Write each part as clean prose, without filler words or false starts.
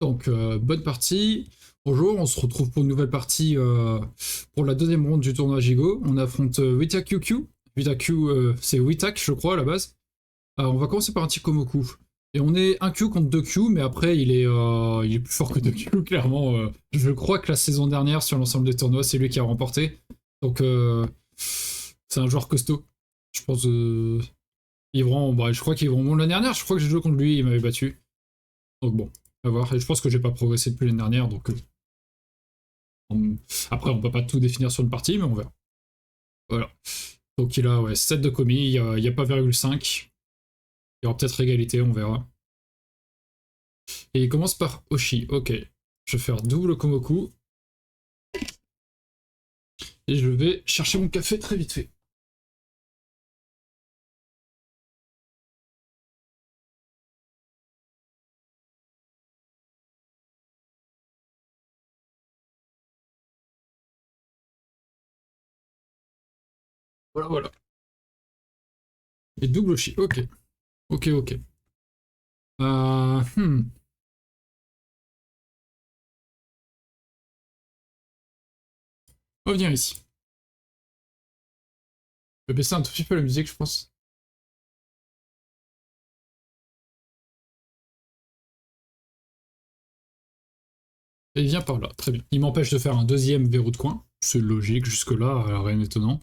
Donc, bonne partie. Bonjour, on se retrouve pour une nouvelle partie pour la deuxième ronde du tournoi Gigo. On affronte WitaQQ. WitaQ, c'est Witak, je crois, à la base. On va commencer par un Tikomoku. Et on est un Q contre 2 Q, mais après, il est plus fort que 2 Q, clairement. Je crois que la saison dernière, sur l'ensemble des tournois, c'est lui qui a remporté. Donc, c'est un joueur costaud. Je pense. Je crois qu'il est vraiment l'année dernière. Je crois que j'ai joué contre lui, il m'avait battu. Donc, bon. À voir. Et je pense que j'ai pas progressé depuis l'année dernière, donc après on peut pas tout définir sur une partie, mais on verra. Voilà. Donc il a 7 de commis, il y a pas 0,5. Il y aura peut-être égalité, on verra. Et il commence par Oshi, ok. Je vais faire double Komoku. Et je vais chercher mon café très vite fait. Voilà, voilà. Et double Oshi, ok. Ok, ok. Euh, hmm. On va venir ici. Je vais baisser un tout petit peu la musique, je pense. Et il vient par là, très bien. Il m'empêche de faire un deuxième verrou de coin. C'est logique jusque-là, rien d'étonnant.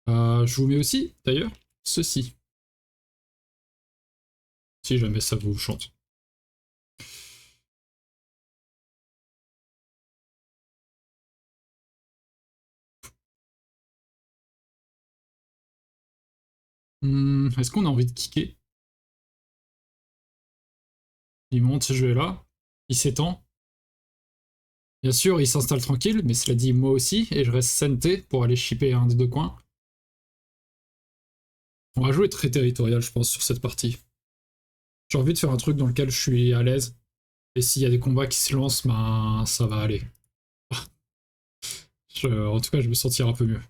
Je vous mets aussi, d'ailleurs, ceci. Si jamais ça vous chante. Est-ce qu'on a envie de kicker? Il monte ce jeu-là, il s'étend. Bien sûr, il s'installe tranquille, mais cela dit moi aussi, et je reste senté pour aller shipper un des deux coins. On va jouer très territorial, je pense, sur cette partie. J'ai envie de faire un truc dans lequel je suis à l'aise, et s'il y a des combats qui se lancent, ben ça va aller. En tout cas, je me sentirai un peu mieux.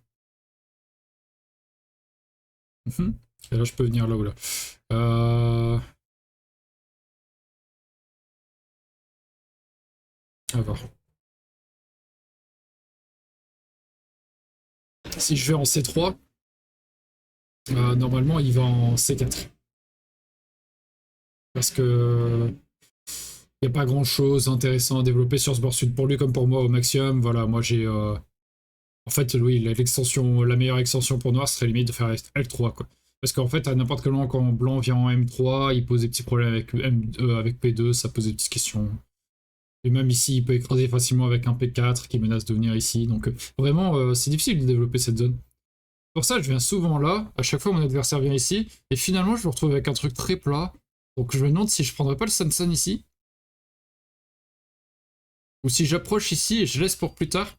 Et là, je peux venir là ou là. À voir. Si je vais en C3, normalement, il va en C4. Parce que il n'y a pas grand chose d'intéressant à développer sur ce board sud pour lui comme pour moi au maximum. Voilà, moi j'ai. En fait, oui, la meilleure extension pour noir serait limite de faire L3, quoi. Parce qu'en fait, à n'importe quel moment, quand blanc vient en M3, il pose des petits problèmes avec P2, ça pose des petites questions. Et même ici, il peut écraser facilement avec un P4 qui menace de venir ici. Donc vraiment, c'est difficile de développer cette zone. Pour ça, je viens souvent là. À chaque fois, mon adversaire vient ici. Et finalement, je me retrouve avec un truc très plat. Donc je me demande si je prendrais pas le Sansan ici. Ou si j'approche ici et je laisse pour plus tard.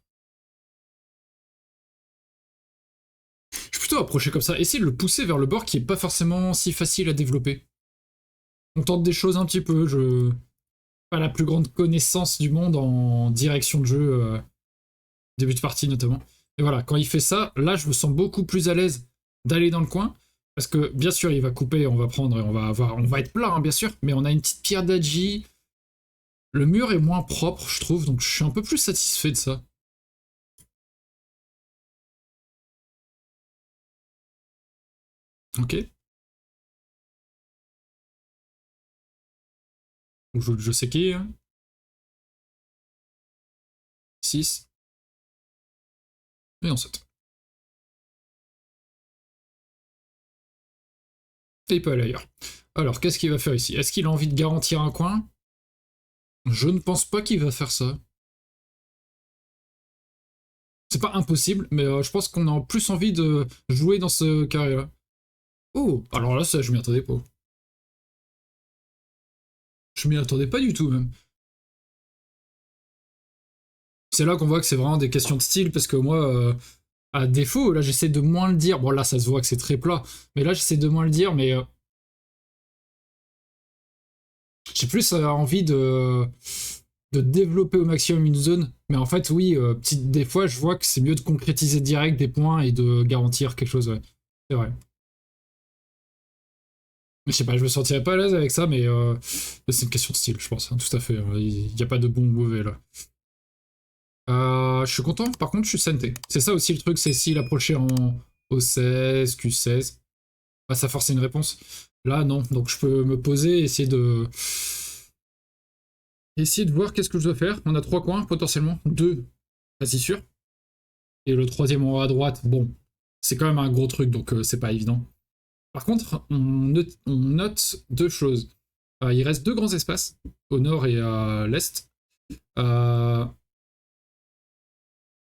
Je suis plutôt approché comme ça. Essayer de le pousser vers le bord qui est pas forcément si facile à développer. On tente des choses un petit peu. Je pas la plus grande connaissance du monde en direction de jeu, début de partie notamment. Et voilà, quand il fait ça, là, je me sens beaucoup plus à l'aise d'aller dans le coin. Parce que bien sûr, il va couper, on va prendre et on va être plat, hein, bien sûr. Mais on a une petite pierre d'Adji. Le mur est moins propre, je trouve, donc je suis un peu plus satisfait de ça. Ok. Je sais qui. Hein. 6. Et en 7. Et il peut aller ailleurs. Alors, qu'est-ce qu'il va faire ici? Est-ce qu'il a envie de garantir un coin? Je ne pense pas qu'il va faire ça. C'est pas impossible, mais je pense qu'on a plus envie de jouer dans ce carré-là. Oh, alors là, ça, je m'y attendais pas. Je m'y attendais pas du tout, même. C'est là qu'on voit que c'est vraiment des questions de style, parce que moi, à défaut, là, j'essaie de moins le dire. Bon, là, ça se voit que c'est très plat, mais là, j'essaie de moins le dire, mais j'ai plus envie de développer au maximum une zone. Mais en fait, oui, des fois, je vois que c'est mieux de concrétiser direct des points et de garantir quelque chose, ouais. C'est vrai. Je sais pas, je me sentirais pas à l'aise avec ça, mais c'est une question de style, je pense, hein, tout à fait. Il n'y a pas de bon ou mauvais là. Je suis content, par contre, je suis santé. C'est ça aussi le truc, c'est s'il approchait en O16, Q16, bah, ça forçait une réponse. Là, non. Donc je peux me poser, essayer de voir qu'est-ce que je dois faire. On a 3 coins, potentiellement. 2, quasi sûr. Et le troisième en haut à droite, bon, c'est quand même un gros truc, donc c'est pas évident. Par contre, on note 2 choses. Il reste 2 grands espaces, au nord et à l'est. Euh,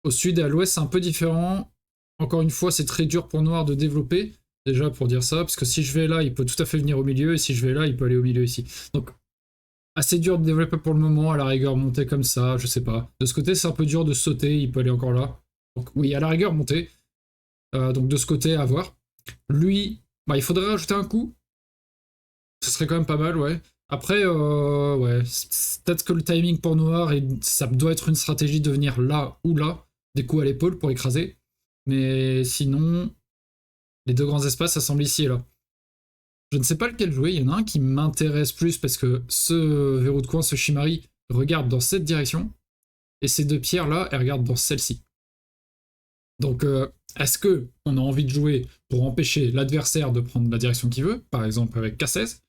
Au sud et à l'ouest, c'est un peu différent. Encore une fois, c'est très dur pour Noir de développer. Déjà, pour dire ça, parce que si je vais là, il peut tout à fait venir au milieu, et si je vais là, il peut aller au milieu ici. Donc, assez dur de développer pour le moment, à la rigueur, monter comme ça, je sais pas. De ce côté, c'est un peu dur de sauter, il peut aller encore là. Donc, oui, à la rigueur, monter. Donc, de ce côté, à voir. Lui, bah, il faudrait rajouter un coup. Ce serait quand même pas mal, ouais. Après, ouais, peut-être que le timing pour Noir, ça doit être une stratégie de venir là ou là, des coups à l'épaule pour écraser. Mais sinon, les 2 grands espaces, ça semble ici et là. Je ne sais pas lequel jouer, il y en a un qui m'intéresse plus parce que ce verrou de coin, ce Shimari, regarde dans cette direction, et ces 2 pierres-là, elles regardent dans celle-ci. Donc, est-ce que on a envie de jouer pour empêcher l'adversaire de prendre la direction qu'il veut, par exemple avec K16,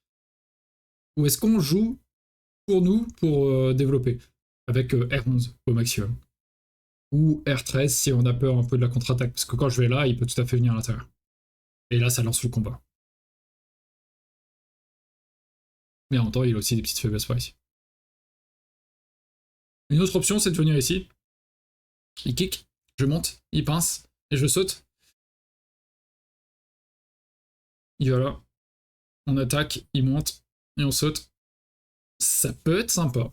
ou est-ce qu'on joue pour nous pour développer avec R11 au maximum, ou R13 si on a peur un peu de la contre-attaque, parce que quand je vais là, il peut tout à fait venir à l'intérieur. Et là, ça lance le combat. Mais en même temps, il a aussi des petites faiblesses par ici. Une autre option, c'est de venir ici. Il kick, je monte, il pince, et je saute. Il va là, on attaque, il monte, et on saute. Ça peut être sympa.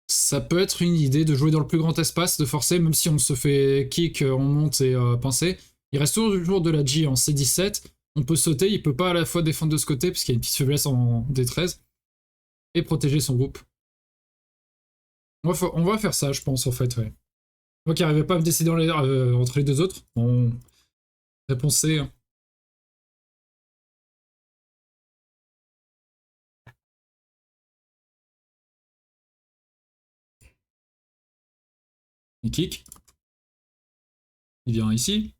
Ça peut être une idée de jouer dans le plus grand espace, de forcer, même si on se fait kick, on monte et pincer. Il reste toujours de la G en C17. On peut sauter, il peut pas à la fois défendre de ce côté, parce qu'il y a une petite faiblesse en D13, et protéger son groupe. On va faire ça, je pense, en fait, ouais. Moi qui n'arrivais pas à me décider entre les 2 autres, on réponse C. Hein. Il kick, il vient ici.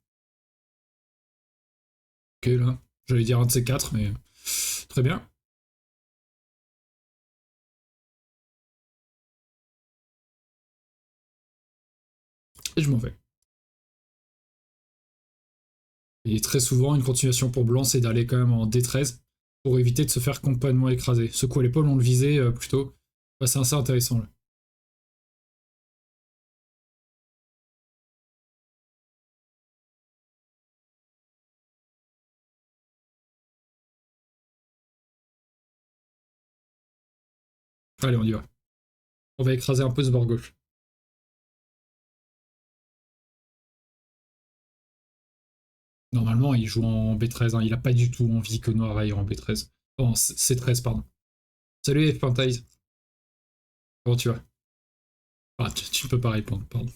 Ok, là. J'allais dire un de ces 4, mais très bien. Et je m'en vais. Et très souvent, une continuation pour Blanc, c'est d'aller quand même en D13 pour éviter de se faire complètement écraser. Ce coup à l'épaule, on le visait plutôt. Bah, c'est assez intéressant. Là. Allez, on y va. On va écraser un peu ce bord gauche. Normalement, il joue en B13. Hein. Il a pas du tout envie que Noir aille en B13. En C13, pardon. Salut F-Pantaise. Comment tu vas? Ah, tu ne peux pas répondre, pardon.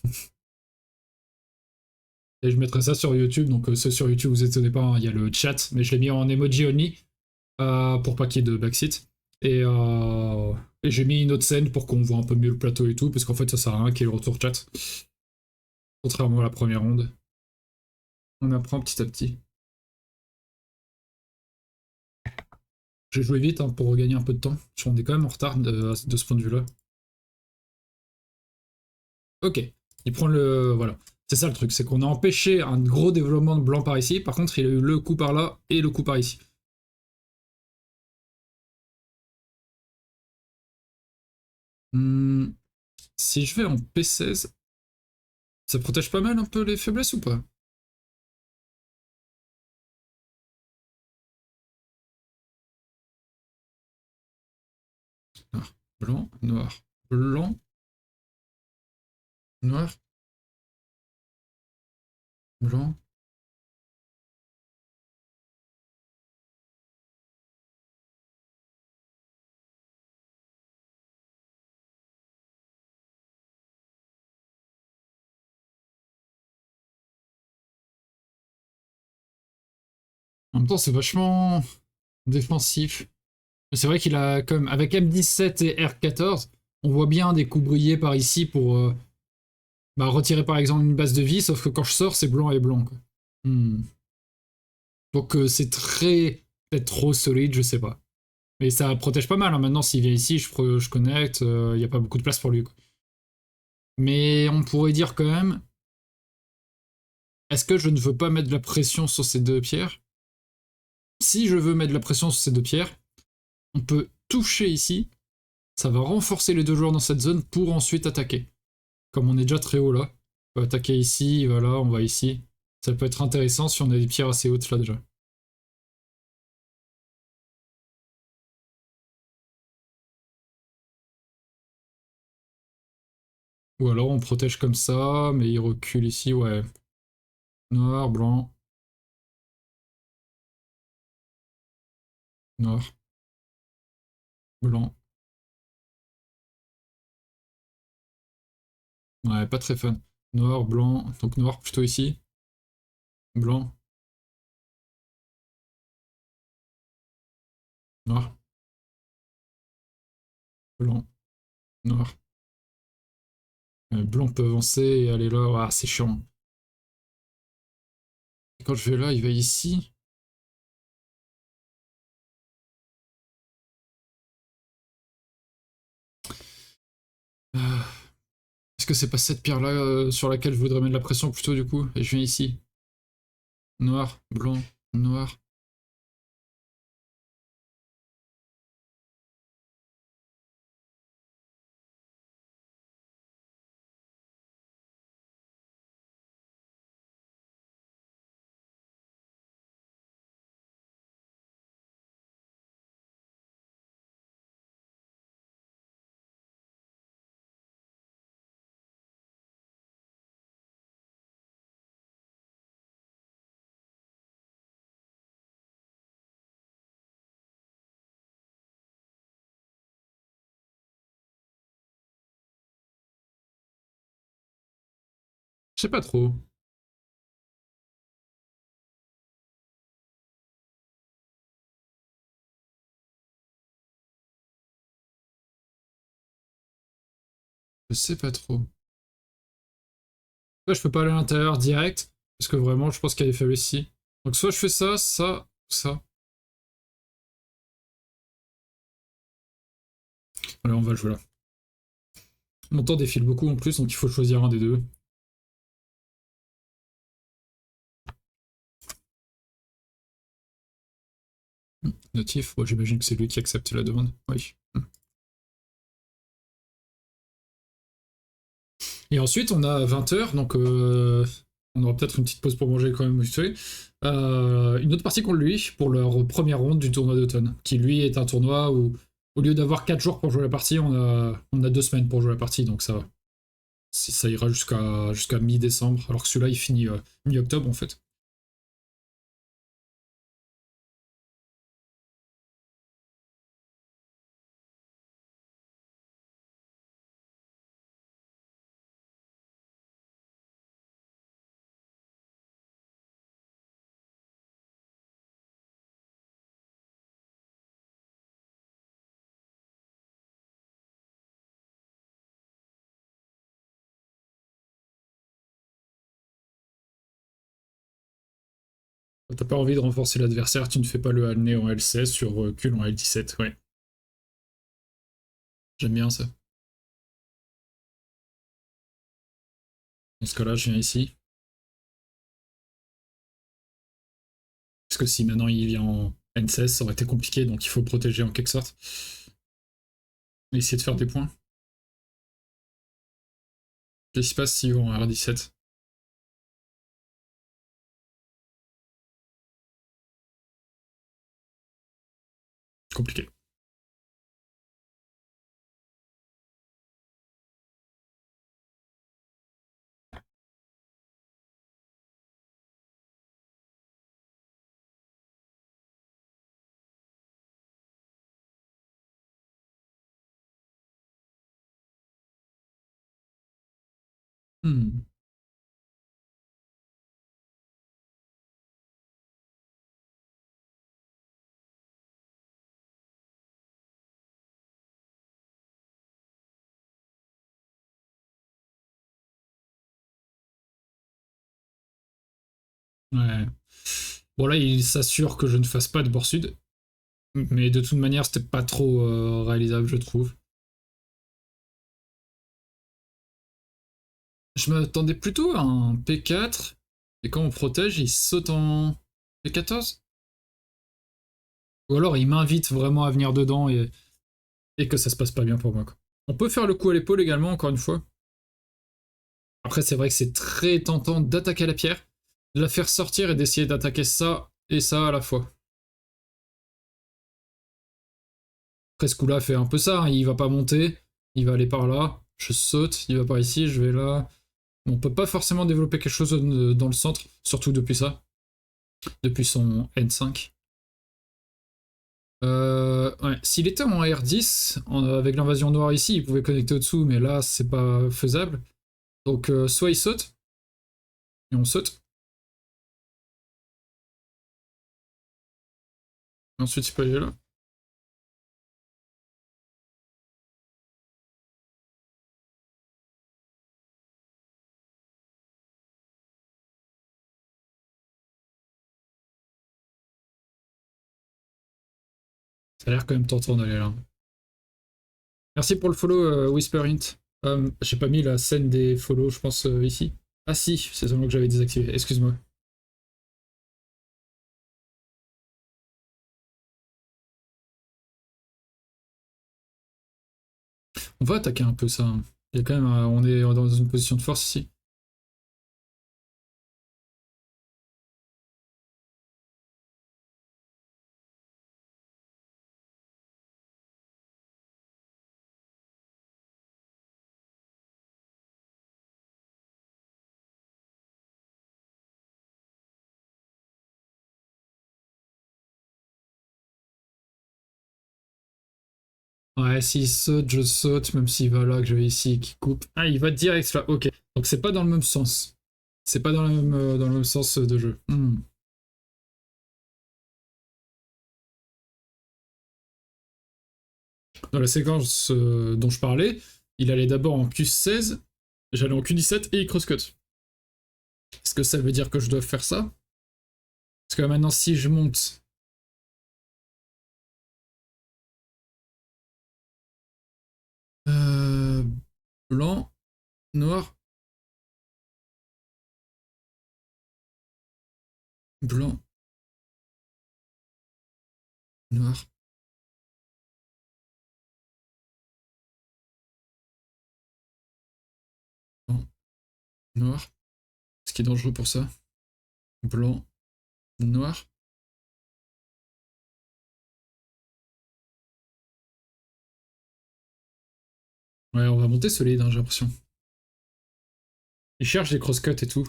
Et je mettrai ça sur YouTube, donc ceux sur YouTube, vous étonnez pas, hein, il y a le chat, mais je l'ai mis en emoji only pour pas qu'il y ait de backseat. Et j'ai mis une autre scène pour qu'on voit un peu mieux le plateau et tout, parce qu'en fait ça sert à rien qu'il y ait le retour chat. Contrairement à la première ronde. On apprend petit à petit. J'ai joué vite hein, pour regagner un peu de temps. On est quand même en retard de ce point de vue-là. Ok. Il prend le. Voilà. C'est ça le truc, c'est qu'on a empêché un gros développement de blanc par ici. Par contre, il a eu le coup par là et le coup par ici. Hmm, si je vais en P16, ça protège pas mal un peu les faiblesses ou pas? Noir, blanc, noir, blanc, noir, blanc. même temps, c'est vachement défensif. Mais c'est vrai qu'il a comme avec M17 et R14, on voit bien des coups brillés par ici pour bah, retirer par exemple une base de vie, sauf que quand je sors, c'est blanc et blanc. Quoi. Hmm. Donc c'est très peut-être trop solide, je sais pas. Mais ça protège pas mal. Hein. Maintenant, s'il vient ici, je connecte, il n'y a pas beaucoup de place pour lui. Quoi. Mais on pourrait dire quand même, est-ce que je ne veux pas mettre de la pression sur ces deux pierres? Si je veux mettre de la pression sur ces deux pierres, on peut toucher ici, ça va renforcer les deux joueurs dans cette zone pour ensuite attaquer. Comme on est déjà très haut là, on va attaquer ici, voilà, on va ici. Ça peut être intéressant si on a des pierres assez hautes là déjà. Ou alors on protège comme ça, mais il recule ici, ouais. Noir, blanc, noir, blanc. Ouais, pas très fun. Noir, blanc, donc noir plutôt ici. Blanc, noir, blanc, noir. Blanc peut avancer et aller là. Ah, c'est chiant. Et quand je vais là, il va ici. Ah, est-ce que c'est pas cette pierre-là sur laquelle je voudrais mettre la pression plutôt du coup? Et je viens ici. Noir, blanc, noir. Je sais pas trop. Je sais pas trop. Là, je peux pas aller à l'intérieur direct. Parce que vraiment, je pense qu'il y a des faiblesses ici. Donc soit je fais ça, ça, ça. Allez, on va jouer là. Mon temps défile beaucoup en plus, donc il faut choisir un des deux. Notif, bon, j'imagine que c'est lui qui accepte la demande. Oui. Et ensuite, on a 20h, donc on aura peut-être une petite pause pour manger quand même, vous savez. Une autre partie contre lui pour leur première ronde du tournoi d'automne, qui lui est un tournoi où, au lieu d'avoir 4 jours pour jouer la partie, on a 2 semaines pour jouer la partie, donc ça va. Ça ira jusqu'à mi-décembre, alors que celui-là il finit mi-octobre en fait. Quand t'as pas envie de renforcer l'adversaire, tu ne fais pas le Halné en L16 sur Cul en L17, ouais. J'aime bien ça. Dans ce cas-là, je viens ici. Parce que si maintenant il vient en N16, ça aurait été compliqué, donc il faut le protéger en quelque sorte. Et essayer de faire des points. Qu'est-ce qui se passe s'ils vont en R17? Compliqué. Hmm. Ouais. Bon là, il s'assure que je ne fasse pas de bord sud. Mais de toute manière, c'était pas trop réalisable, je trouve. Je m'attendais plutôt à un P4. Et quand on protège, il saute en P14. Ou alors il m'invite vraiment à venir dedans et que ça se passe pas bien pour moi, quoi. On peut faire le coup à l'épaule également, encore une fois. Après, c'est vrai que c'est très tentant d'attaquer la pierre, de la faire sortir et d'essayer d'attaquer ça et ça à la fois. Après, ce coup-là fait un peu ça, hein. Il va pas monter, il va aller par là, je saute, il va par ici, je vais là. On peut pas forcément développer quelque chose dans le centre, surtout depuis ça, depuis son N5. Ouais. S'il était en R10, avec l'invasion noire ici, il pouvait connecter au-dessous, mais là, c'est pas faisable. Donc, soit il saute, et on saute, et ensuite il peut aller là. Ça a l'air quand même tentant d'aller là. Merci pour le follow, Whisper Hint. J'ai pas mis la scène des follow, je pense, ici. Ah si, c'est seulement que j'avais désactivé, excuse-moi. On va attaquer un peu ça, hein. Il y a quand même, on est dans une position de force ici. Ouais, s'il saute, je saute, même s'il va là, que je vais ici et qu'il coupe. Ah, il va direct là, ok. Donc c'est pas dans le même sens. C'est pas dans le même sens de jeu. Dans la séquence dont je parlais, il allait d'abord en Q16, j'allais en Q17 et il crosscut. Est-ce que ça veut dire que je dois faire ça? Parce que maintenant, si je monte. Euh, blanc, noir, blanc, noir, blanc, noir. Ce qui est dangereux pour ça. Blanc, noir. Ouais, on va monter solide, hein, j'ai l'impression. Il cherche des crosscuts et tout.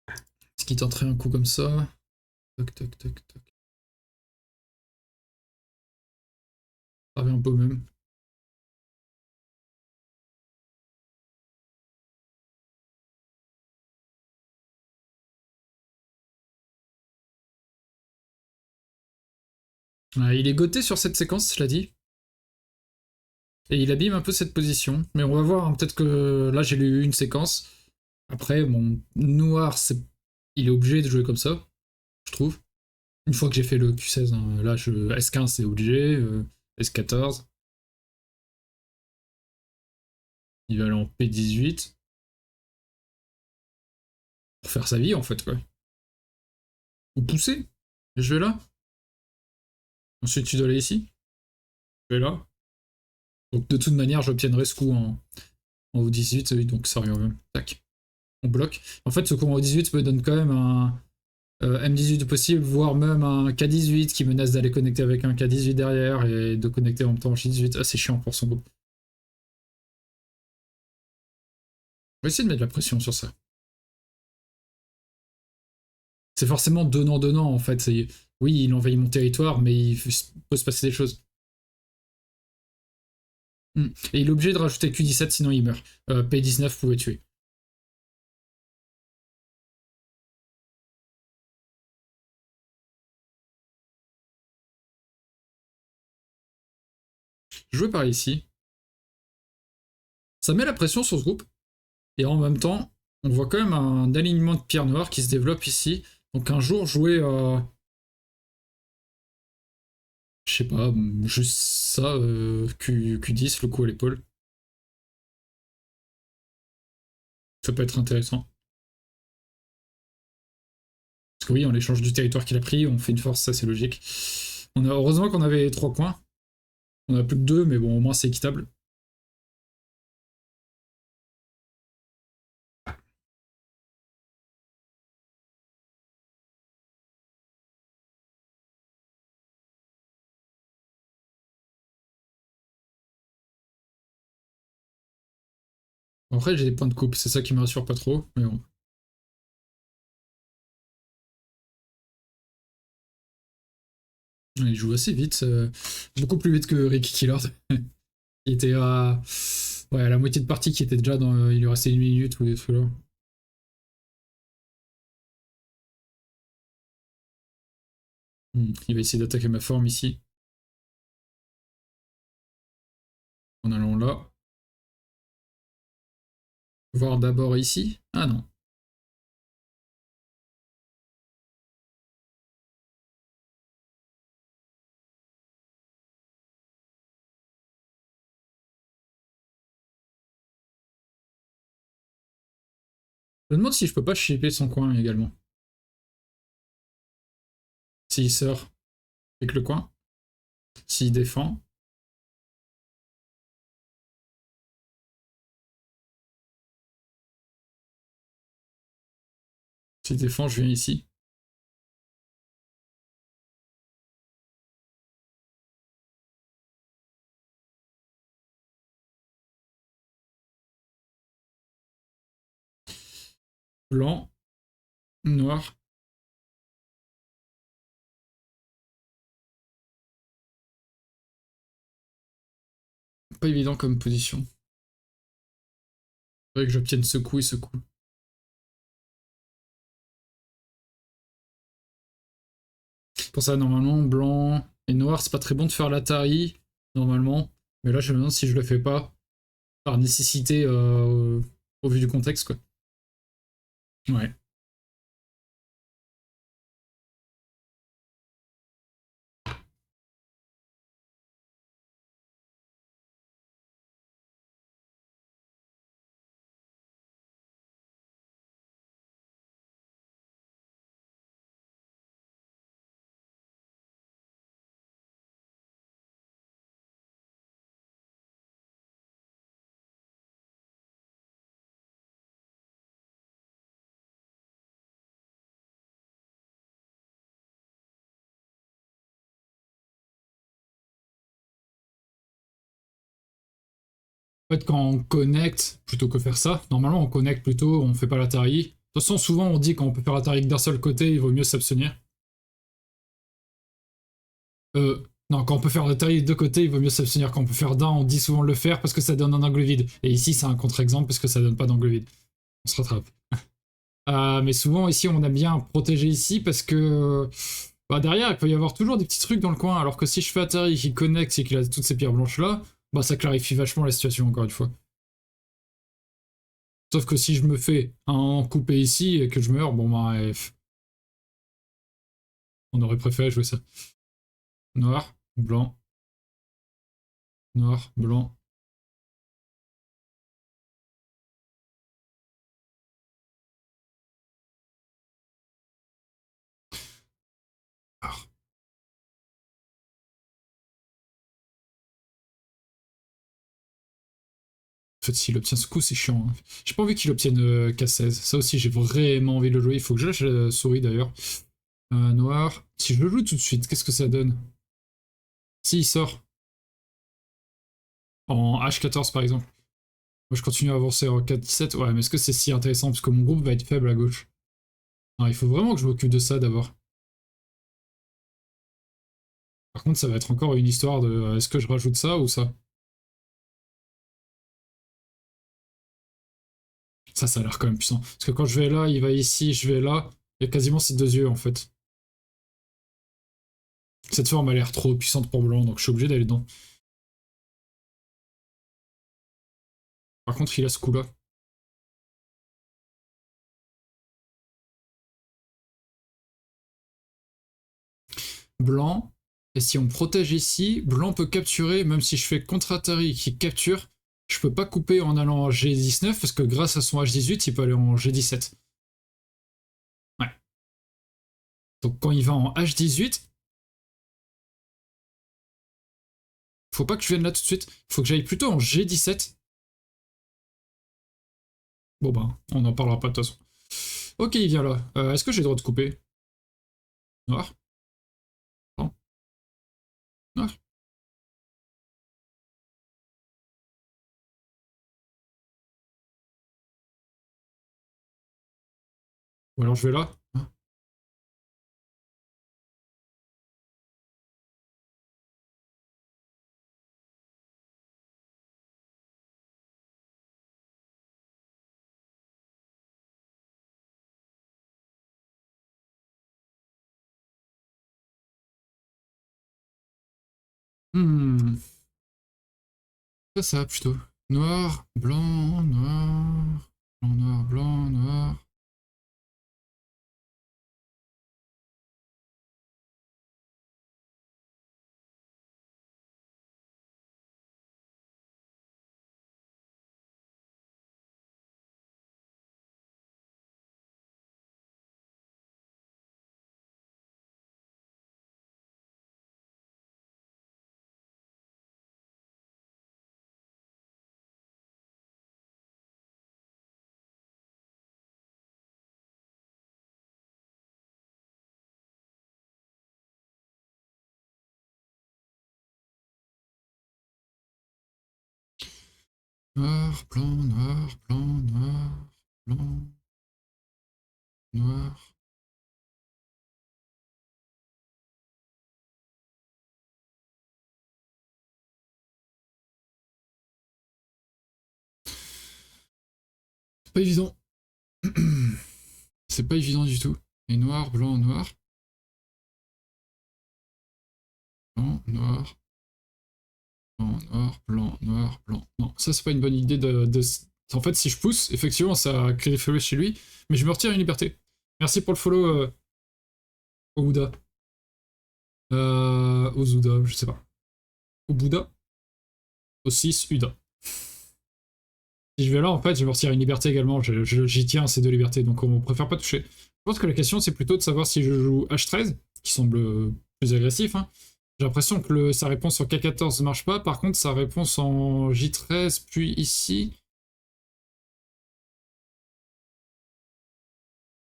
Est-ce qu'il tenterait un coup comme ça? Toc, toc, toc, toc. Ça revient un peu au même. Ouais, il est goté sur cette séquence, je l'ai dit. Et il abîme un peu cette position. Mais on va voir, hein, peut-être que là j'ai lu une séquence. Après, bon, noir, il est obligé de jouer comme ça, je trouve. Une fois que j'ai fait le Q16, hein, là, S15 c'est obligé, S14, il va aller en P18 pour faire sa vie en fait, quoi. Ou pousser. Je vais là. Ensuite, tu dois aller ici. Je vais là. Donc de toute manière, j'obtiendrai ce coup en O18, donc ça revient au même. Tac. On bloque. En fait, ce coup en O18 me donne quand même un M18 possible, voire même un K18 qui menace d'aller connecter avec un K18 derrière et de connecter en même temps en J18. Ah, c'est chiant pour son groupe. On va essayer de mettre de la pression sur ça. C'est forcément donnant-donnant en fait. Oui, il envahit mon territoire, mais il peut se passer des choses. Et il est obligé de rajouter Q17 sinon il meurt. P19 pouvait tuer. Jouer par ici. Ça met la pression sur ce groupe. Et en même temps, on voit quand même un alignement de pierre noire qui se développe ici. Donc un jour, jouer, je sais pas, juste ça, Q10, le coup à l'épaule. Ça peut être intéressant. Parce que oui, on échange du territoire qu'il a pris, on fait une force, ça c'est logique. Heureusement qu'on avait 3 coins. On a plus que 2, mais bon, au moins c'est équitable. Après, j'ai des points de coupe, c'est ça qui me rassure pas trop, mais bon. Il joue assez vite, beaucoup plus vite que Ricky Killard. Il était à, ouais, à la moitié de partie qui était déjà dans. Il lui restait 1 minute ou des trucs là. Il va essayer d'attaquer ma forme ici. En allant là. Voir d'abord ici. Ah non. Je me demande si je peux pas shipper son coin également. S'il sort avec le coin. S'il défend. S'il défend, je viens ici. Blanc. Noir. Pas évident comme position. Il faudrait que j'obtienne ce coup et ce coup. Pour ça, normalement, blanc et noir, c'est pas très bon de faire l'Atari, normalement. Mais là, je me demande si je le fais pas par nécessité au vu du contexte, quoi. Ouais. En fait, quand on connecte, plutôt que faire ça, normalement on connecte plutôt, on fait pas l'Atari. De toute façon, souvent on dit quand on peut faire l'Atari que d'un seul côté, il vaut mieux s'abstenir. Non, quand on peut faire l'Atari de deux côtés, il vaut mieux s'abstenir. Quand on peut faire d'un, on dit souvent de le faire parce que ça donne un angle vide. Et ici, c'est un contre-exemple parce que ça donne pas d'angle vide. On se rattrape. Mais souvent, ici, on a bien protégé ici parce que bah, derrière, il peut y avoir toujours des petits trucs dans le coin. Alors que si je fais Atari qui connecte et qu'il a toutes ces pierres blanches là, bah ça clarifie vachement la situation encore une fois. Sauf que si je me fais un coupé ici et que je meurs, bon bah on aurait préféré jouer ça. Noir, blanc, noir, blanc. Ah, en fait, s'il obtient ce coup, c'est chiant. Hein. J'ai pas envie qu'il obtienne K16. Ça aussi, j'ai vraiment envie de le jouer. Il faut que je lâche la souris d'ailleurs. Noir. Si je le joue tout de suite, qu'est-ce que ça donne? S'il sort en H14 par exemple. Moi, je continue à avancer en 4-17. Ouais, mais est-ce que c'est si intéressant? Parce que mon groupe va être faible à gauche. Non, il faut vraiment que je m'occupe de ça d'abord. Par contre, ça va être encore une histoire de est-ce que je rajoute ça ou ça? Ça a l'air quand même puissant. Parce que quand je vais là, il va ici, je vais là. Il y a quasiment ces deux yeux en fait. Cette forme a l'air trop puissante pour blanc, donc je suis obligé d'aller dedans. Par contre, il a ce coup-là. blanc. Et si on protège ici, blanc peut capturer, même si je fais contre-attaque qui capture, je peux pas couper en allant en G19 parce que grâce à son H18, il peut aller en G17. Ouais. Donc quand il va en H18, faut pas que je vienne là tout de suite. Faut que j'aille plutôt en G17. Bon ben, on n'en parlera pas de toute façon. Ok, il vient là. Est-ce que j'ai le droit de couper? Noir. Non. Noir. Ou alors je vais là. Hmm. Ça plutôt. Noir, blanc, noir. Blanc, noir, blanc, noir. Noir, blanc, noir, blanc, noir, blanc, noir. C'est pas évident. C'est pas évident du tout. Et noir, blanc, noir. Blanc, noir, blanc, noir, blanc, noir, blanc. Non, ça c'est pas une bonne idée de... En fait, si je pousse, effectivement, ça crée des feux chez lui, mais je me retire une liberté. Merci pour le follow, Ouda. Ozuda, je sais pas. Obuda 6 Uda. Si je vais là, en fait, je me retire une liberté également. J'y tiens à ces deux libertés, donc on préfère pas toucher. Je pense que la question, c'est plutôt de savoir si je joue H13, qui semble plus agressif. Hein. J'ai l'impression que sa réponse en K14 ne marche pas. Par contre, sa réponse en J13, puis ici,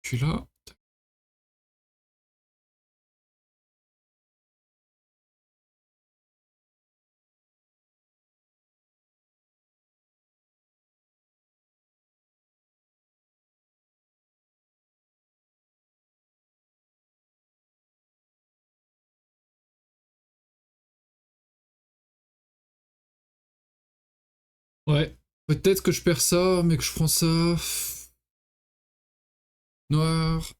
puis là. Ouais. Peut-être que je perds ça, mais que je prends ça. Noir,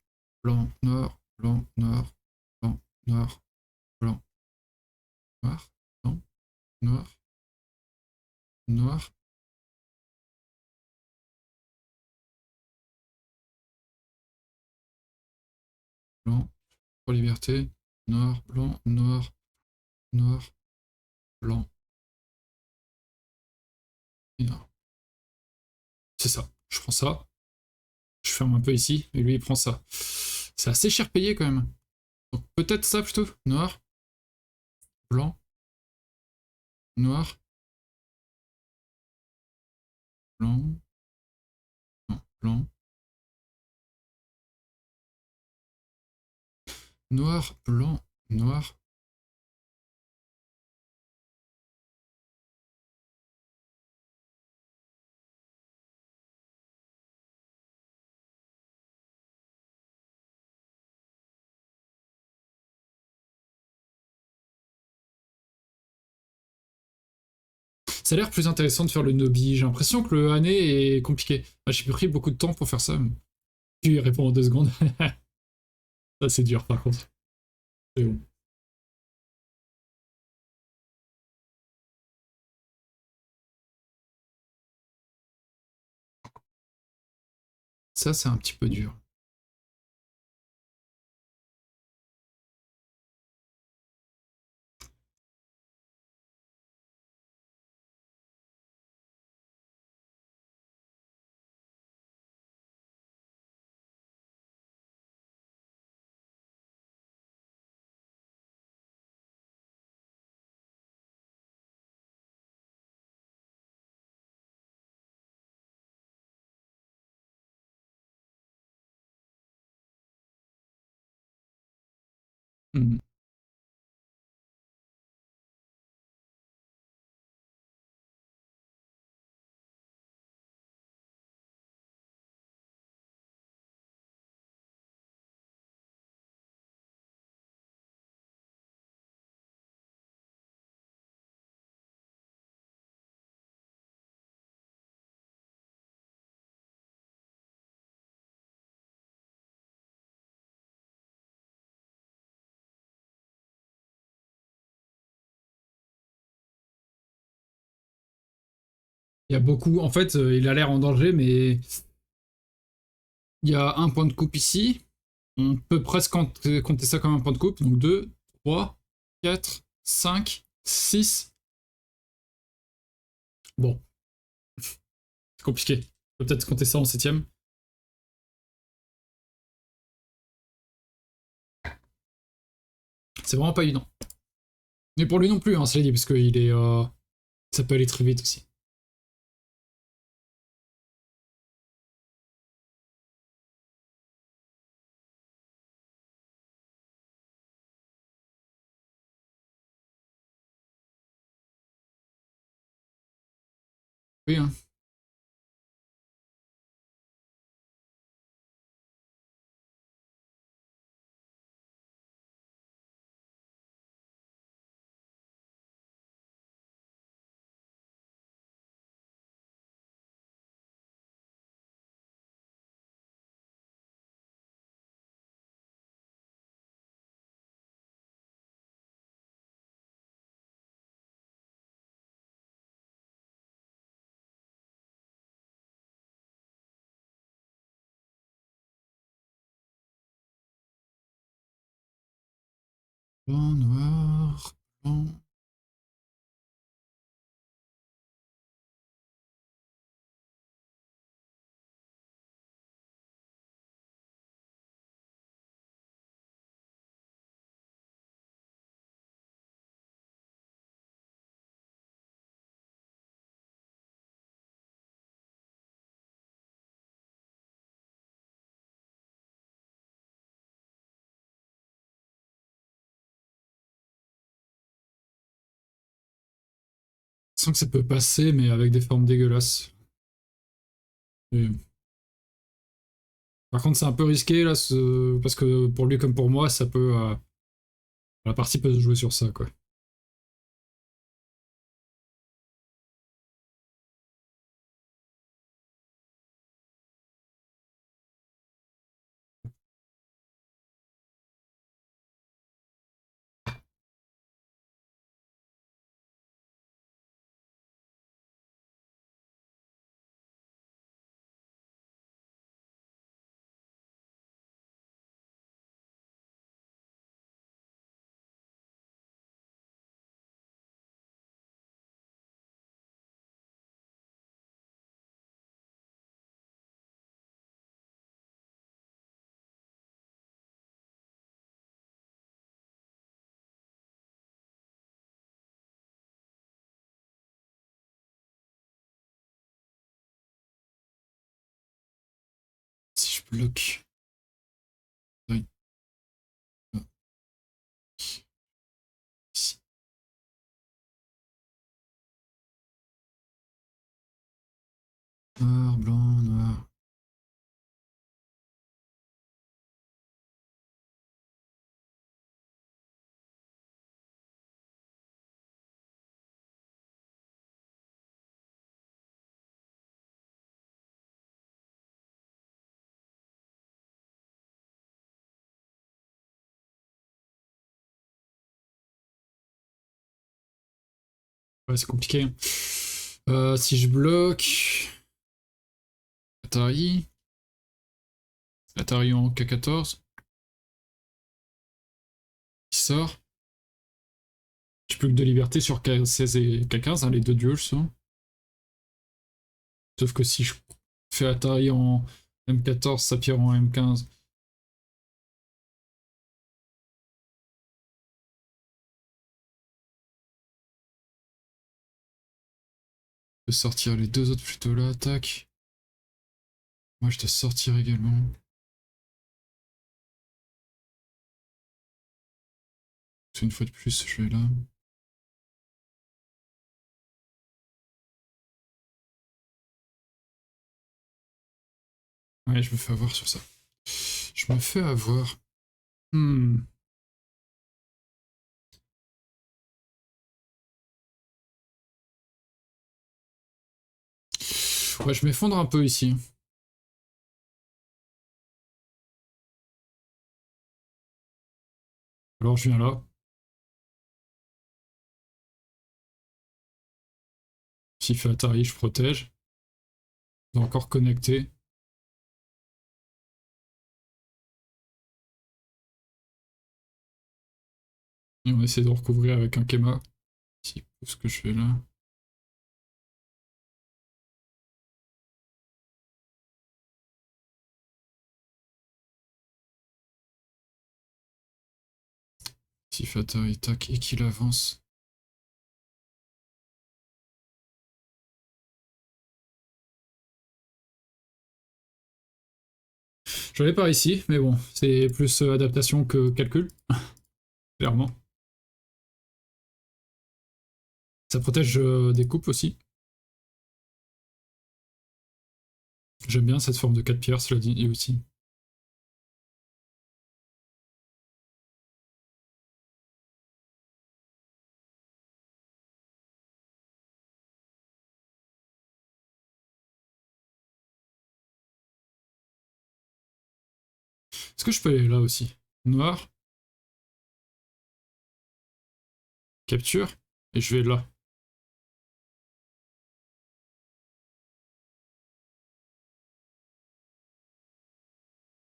blanc, noir, blanc, noir, blanc, noir, blanc, noir, blanc, noir, noir. Blanc, pour liberté, noir, blanc, noir, noir, blanc, et noir. C'est ça. Je prends ça, je ferme un peu ici, et lui il prend ça. C'est assez cher payé quand même. Donc peut-être ça plutôt. Noir, blanc, noir, blanc, non, blanc, noir, blanc, noir. Ça a l'air plus intéressant de faire le Nobi. J'ai l'impression que le Hané est compliqué. J'ai pris beaucoup de temps pour faire ça. Puis il répond en 2 secondes. Ça c'est dur par contre. C'est bon. Ça c'est un petit peu dur. Mhm. Il y a beaucoup. En fait, il a l'air en danger, mais il y a un point de coupe ici. On peut presque compter ça comme un point de coupe. Donc 2, 3, 4, 5, 6. Bon, c'est compliqué. On peut peut-être compter ça en septième. C'est vraiment pas évident. Mais pour lui non plus, hein, cela dit, parce que ça peut aller très vite aussi. Oui, hein. Blanc, noir, blanc. Je sens que ça peut passer, mais avec des formes dégueulasses. Et par contre, c'est un peu risqué là, parce que pour lui comme pour moi, ça peut. La partie peut se jouer sur ça, quoi. Si je bloque. Oui. Ici. Noir, blanc, noir. Ouais, c'est compliqué, hein. Si je bloque. Atari. Atari en K14. Qui sort. J'ai plus que de liberté sur K16 et K15, hein, les deux duels sont. Sauf que si je fais Atari en M14, Sapir en M15. Je peux sortir les deux autres plutôt là, tac. Moi je te sortir également. une fois de plus, je vais là. Ouais, je me fais avoir sur ça. Je me fais avoir. Ouais, je m'effondre un peu ici. Alors je viens là. S'il fait Atari, je protège. On est encore connecté. Et on essaie de recouvrir avec un Kema. Si, ce que je fais là. Si fait Atari, tac, et qu'il avance. Je l'ai par ici, mais bon, c'est plus adaptation que calcul. Clairement. Ça protège des coupes aussi. J'aime bien cette forme de 4 pierres, cela dit aussi. Est-ce que je peux aller là aussi? Noir. Capture. Et je vais là.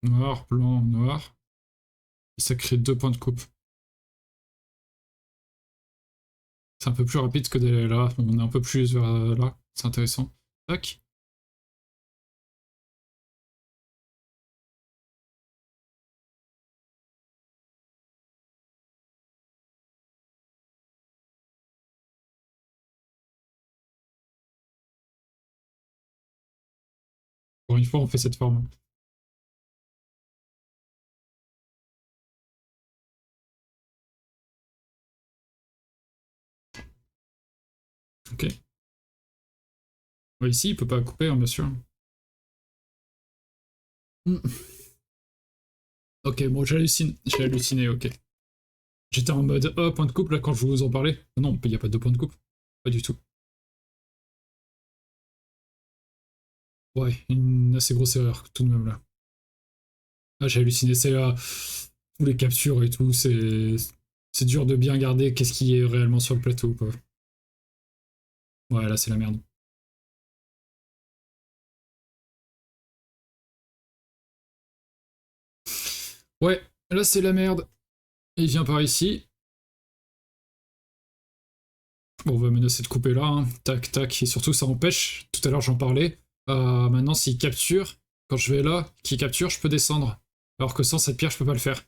Noir, blanc, noir. Et ça crée 2 points de coupe. C'est un peu plus rapide que d'aller là. On est un peu plus vers là. C'est intéressant. Tac. Pour une fois, on fait cette forme. Ok. Ouais, ici, il peut pas couper, hein, bien sûr. Ok, bon, j'hallucine. J'ai halluciné, ok. J'étais en mode, oh, point de coupe, là, quand je vous en parlais. Non, il n'y a pas de point de coupe. Pas du tout. Ouais, une assez grosse erreur, tout de même, là. Ah, j'ai halluciné, c'est là, tous les captures et tout, c'est dur de bien garder qu'est-ce qui est réellement sur le plateau, quoi. Ouais, là, c'est la merde. Ouais, là, c'est la merde. Il vient par ici. Bon, on va menacer de couper là, hein. Tac, tac, et surtout, ça empêche, tout à l'heure, j'en parlais, maintenant, s'il capture, quand je vais là, qu'il capture, je peux descendre. Alors que sans cette pierre, je peux pas le faire.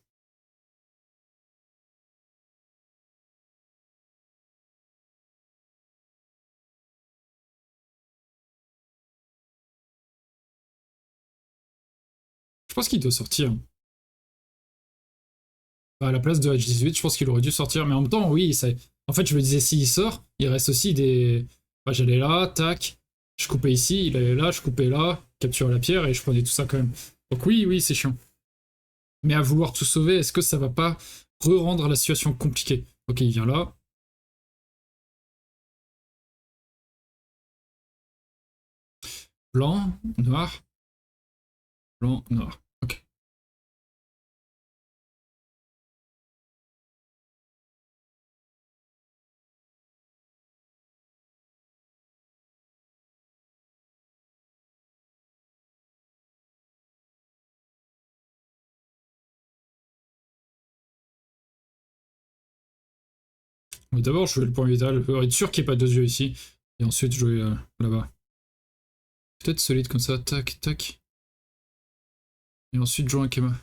Je pense qu'il doit sortir. À la place de H18, je pense qu'il aurait dû sortir, mais en même temps, oui, ça... En fait, je me disais, s'il sort, il reste aussi des... Bah, j'allais là, tac, je coupais ici, il allait là, je coupais là, capture la pierre, et je prenais tout ça quand même. Donc oui, oui, c'est chiant. Mais à vouloir tout sauver, est-ce que ça va pas re-rendre la situation compliquée? Ok, il vient là. Blanc, noir, blanc, noir. Ok. Mais d'abord, jouer le point vital, pour être sûr qu'il n'y ait pas deux yeux ici. Et ensuite, jouer là-bas. Peut-être solide comme ça, tac, tac. Et ensuite, jouer un Kema.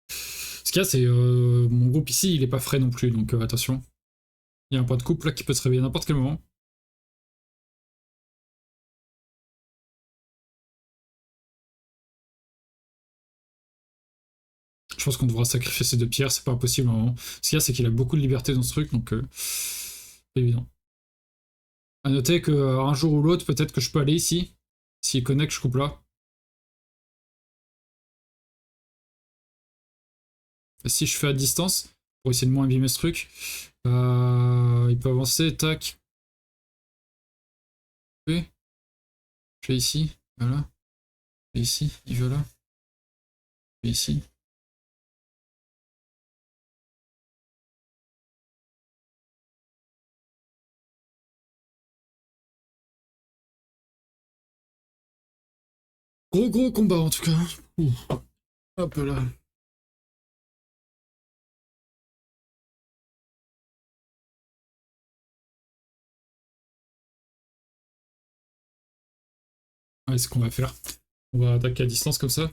Ce qu'il y a, c'est mon groupe ici, il est pas frais non plus, donc attention. Il y a un point de couple là qui peut se réveiller à n'importe quel moment. Je pense qu'on devra sacrifier ces 2 pierres, c'est pas impossible. Hein. Ce qu'il y a, c'est qu'il a beaucoup de liberté dans ce truc, donc c'est évident. À noter qu'un jour ou l'autre, peut-être que je peux aller ici. S'il connecte, je coupe là. Si je fais à distance, pour essayer de moins abîmer ce truc, il peut avancer, tac. Je vais ici, voilà. Je vais ici, il va là. Je vais ici. Gros combat en tout cas. Ouh. Hop là. Ouais, c'est ce qu'on va faire. On va attaquer à distance comme ça.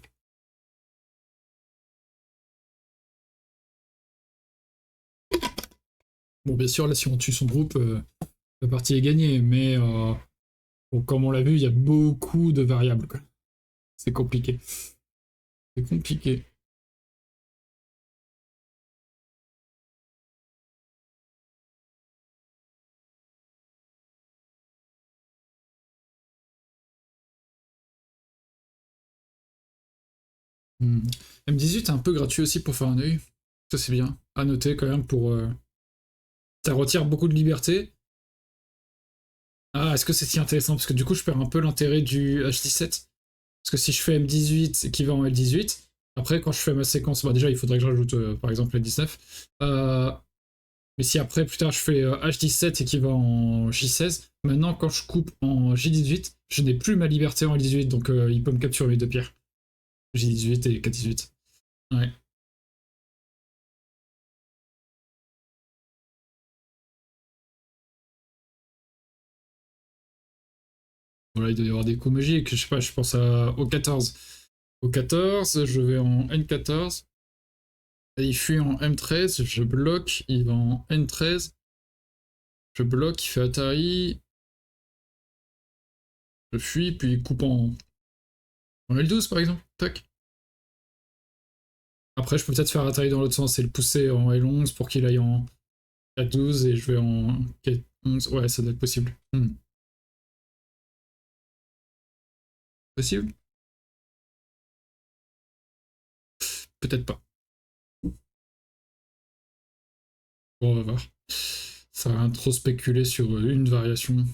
Bon, bien sûr, là, si on tue son groupe, la partie est gagnée, mais bon, comme on l'a vu, il y a beaucoup de variables. C'est compliqué. C'est compliqué. Hmm. M18 est un peu gratuit aussi pour faire un œil. Ça, c'est bien. À noter quand même pour. Ça retire beaucoup de liberté. Ah, est-ce que c'est si intéressant? Parce que du coup, je perds un peu l'intérêt du H17. Parce que si je fais M18 équivalent L18, après, quand je fais ma séquence, bah déjà, il faudrait que je rajoute par exemple L19. Mais si après, plus tard, je fais H17 équivalent J16, maintenant, quand je coupe en J18, je n'ai plus ma liberté en L18, donc il peut me capturer mes 2 pierres. J18 et K18. Ouais. Voilà, il doit y avoir des coups magiques. Je sais pas, je pense au 14. Au 14, je vais en N14. Et il fuit en M13, je bloque, il va en N13. Je bloque, il fait Atari. Je fuis, puis il coupe en L12 par exemple. Tac. Après, je peux peut-être faire Atari dans l'autre sens et le pousser en L11 pour qu'il aille en 4-12 et je vais en 4-11. Ouais, ça doit être possible. Possible? Peut-être pas. Bon, on va voir. Ça va rien trop spéculer sur une variation.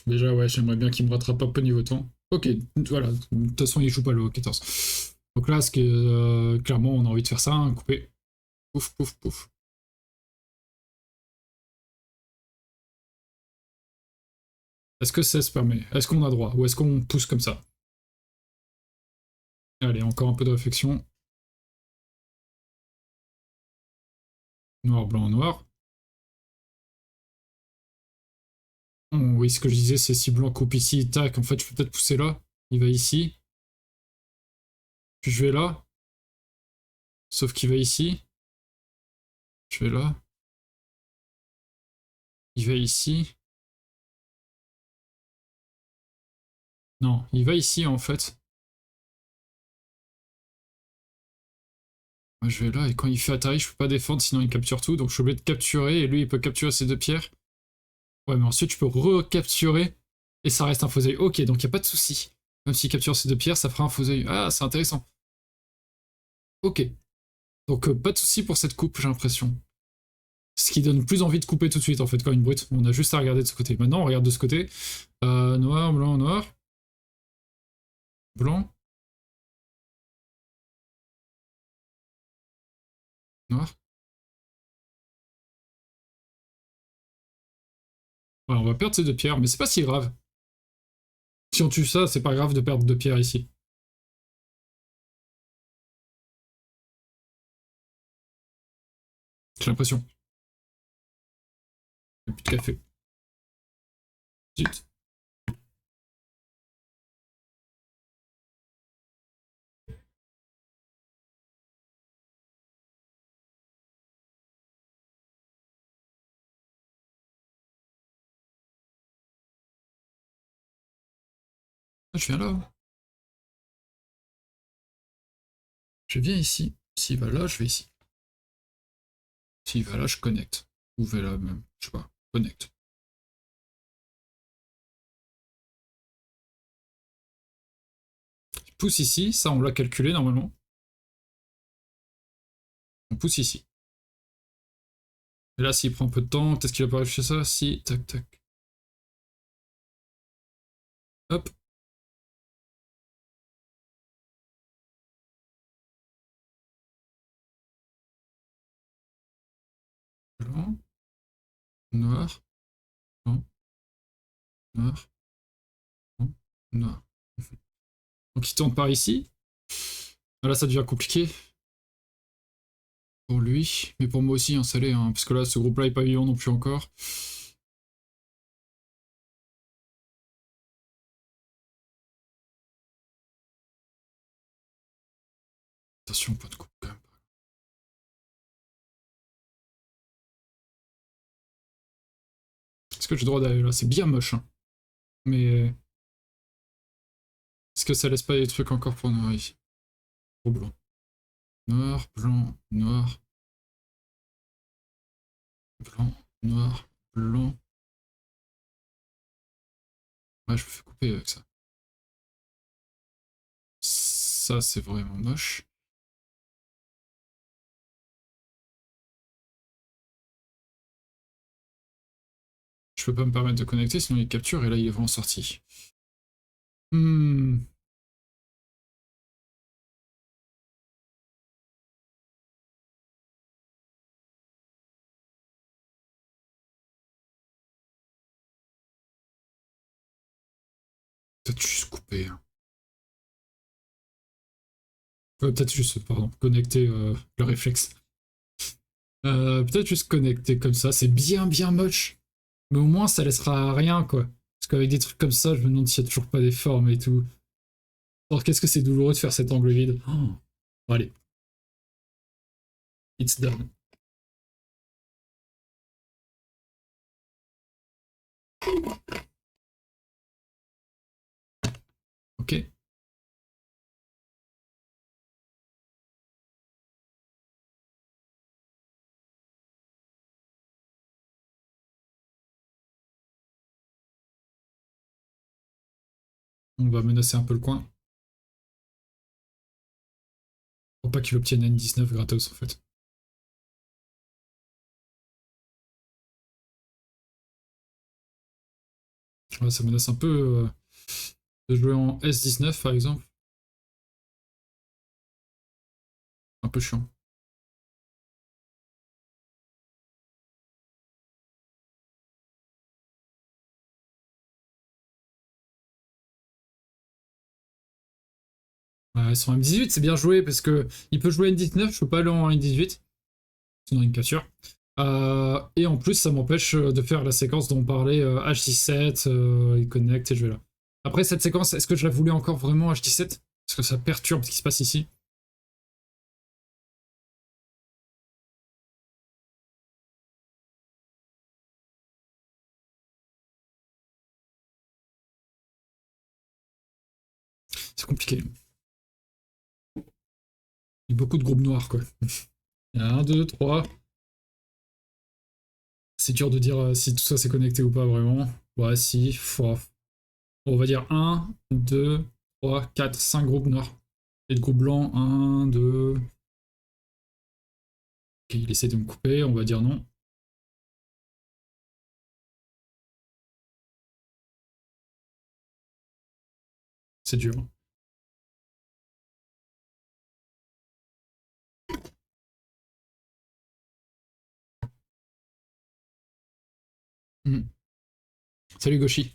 Déjà, ouais, j'aimerais bien qu'il me rattrape un peu niveau temps. Ok, voilà. De toute façon, il joue pas le 14. Donc là, ce que clairement, on a envie de faire ça, hein, couper. Pouf, pouf, pouf. Est-ce que ça se permet? Est-ce qu'on a droit? Ou est-ce qu'on pousse comme ça? Allez, encore un peu de réflexion. Noir, blanc, noir. Oui, ce que je disais, c'est si blanc coupe ici, tac, en fait, je peux peut-être pousser là. Il va ici. Puis je vais là. Sauf qu'il va ici. Je vais là. Il va ici. Non, il va ici, en fait. Moi, je vais là, et quand il fait Atari, je peux pas défendre, sinon il capture tout. Donc je suis obligé de capturer, et lui, il peut capturer ces 2 pierres. Ouais, mais ensuite, je peux recapturer, et ça reste un faux œil. Ok, donc il n'y a pas de souci. Même s'il capture ces 2 pierres, ça fera un faux œil. Ah, c'est intéressant. Ok. Donc pas de souci pour cette coupe, j'ai l'impression. Ce qui donne plus envie de couper tout de suite, en fait, quand une brute. On a juste à regarder de ce côté. Maintenant, on regarde de ce côté. Noir, blanc, noir. Blanc, noir. Ouais, on va perdre ces 2 pierres, mais c'est pas si grave. Si on tue ça, c'est pas grave de perdre 2 pierres ici. J'ai l'impression. Il n'y a plus de café. Zut. Ah, je viens là. Je viens ici. S'il va là, je vais ici. S'il va là, je connecte. Ou va là même. Je sais pas. Connecte. Il pousse ici. Ça, on l'a calculé normalement. On pousse ici. Et là, s'il prend un peu de temps, peut-être qu'il va pas réfléchir ça. Si, tac, tac. Hop. Blanc. Noir. Blanc. Noir. Blanc. Noir. Donc il tourne par ici. Là, ça devient compliqué. Pour lui. Mais pour moi aussi, hein, ça l'est. Hein, parce que là, ce groupe-là est pas vivant non plus encore. Attention, pas de coupe quand même. Est-ce que j'ai le droit d'aller là? C'est bien moche. Hein. Mais est-ce que ça laisse pas des trucs encore pour noir ici? Trop blanc. Noir, blanc, noir. Blanc, noir, blanc. Ouais, je me fais couper avec ça. Ça, c'est vraiment moche. Je peux pas me permettre de connecter, sinon il capture et là il est vraiment sorti. Hmm. Peut-être juste couper. Hein. Peut-être juste, pardon, connecter le réflexe. Peut-être juste connecter comme ça, c'est bien bien moche. Mais au moins ça laissera rien quoi. Parce qu'avec des trucs comme ça, je me demande s'il y a toujours pas des formes et tout. Alors qu'est-ce que c'est douloureux de faire cet angle vide. Oh. Bon, allez, it's done. Ok. On va menacer un peu le coin. Pour pas qu'il obtienne N19 gratos en fait. Ouais, ça menace un peu de jouer en S19 par exemple. Un peu chiant. Ouais, ils sont M18, c'est bien joué parce que il peut jouer N19, je peux pas aller en N18, sinon il me capture. Et en plus, ça m'empêche de faire la séquence dont on parlait H17, il connecte et je vais là. Après, cette séquence, est-ce que je la voulais encore vraiment H17? Parce que ça perturbe ce qui se passe ici. C'est compliqué. Il y a beaucoup de groupes noirs, quoi. Il y en a un, deux, trois. C'est dur de dire si tout ça s'est connecté ou pas vraiment. Ouais, si. On va dire un, 2, 3, 4, 5 groupes noirs. Et de groupes blancs, un, 2. Ok, il essaie de me couper, on va dire non. C'est dur. Mm. Salut Goshi.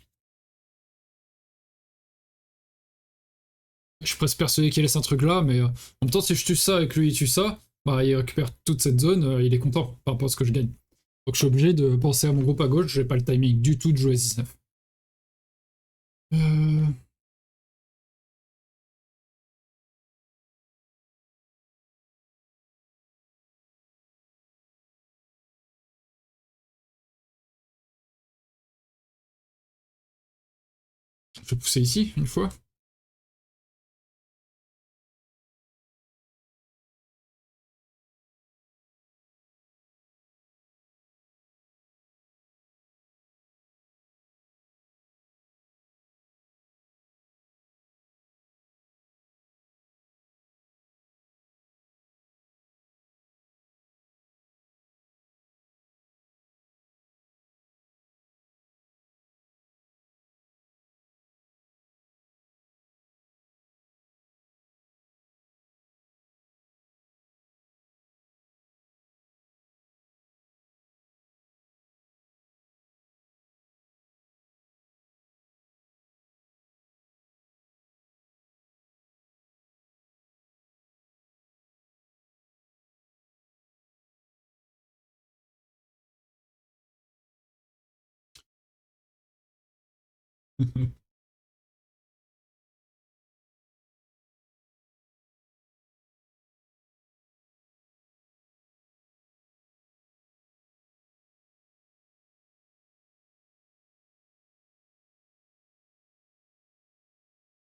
Je suis presque persuadé qu'il laisse un truc là, mais en même temps, si je tue ça et que lui il tue ça, bah il récupère toute cette zone, il est content par rapport à ce que je gagne. Donc je suis obligé de penser à mon groupe à gauche, j'ai pas le timing du tout de jouer 19. Euh... Je vais pousser ici une fois.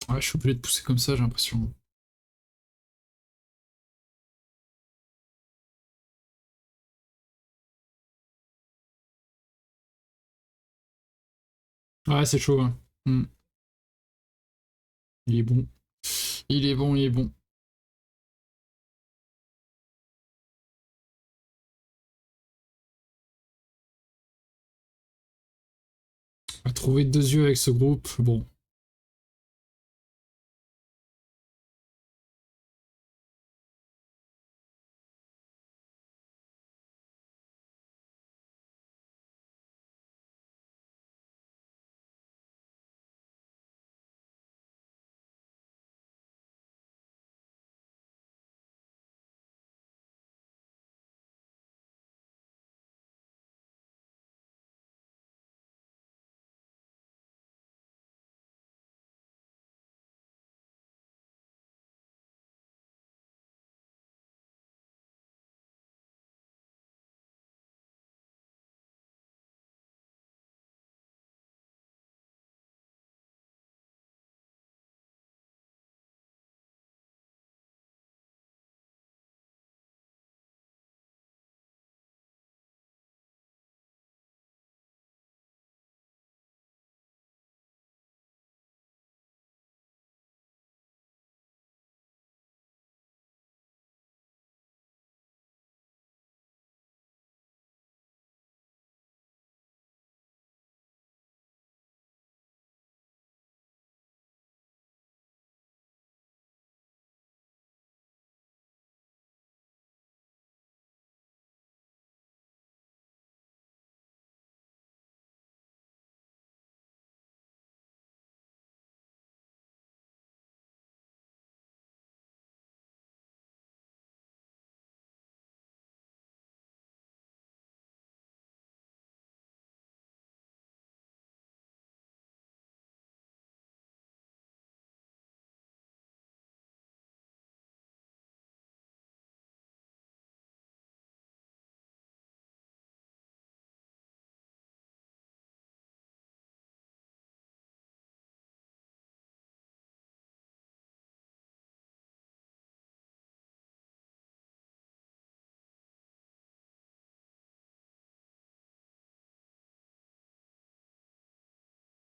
Ouais, je suis obligé de pousser comme ça, j'ai l'impression. Ouais, c'est chaud. Hein. Hmm. Il est bon. Il est bon, il est bon. On va trouver deux yeux avec ce groupe. Bon.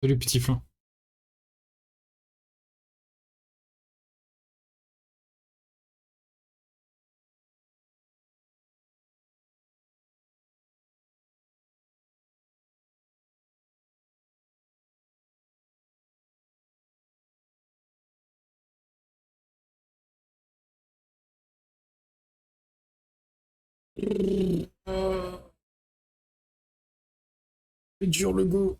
Salut, petit flanc. C'est dur le go.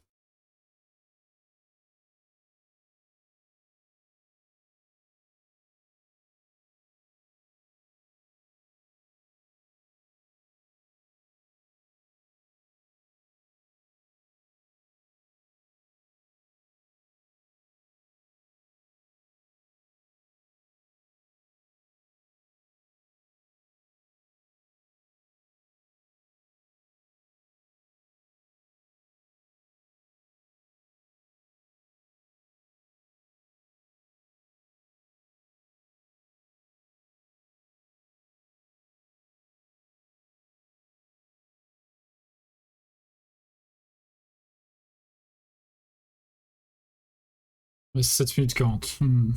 Ouais, 7 minutes 40. Hmm.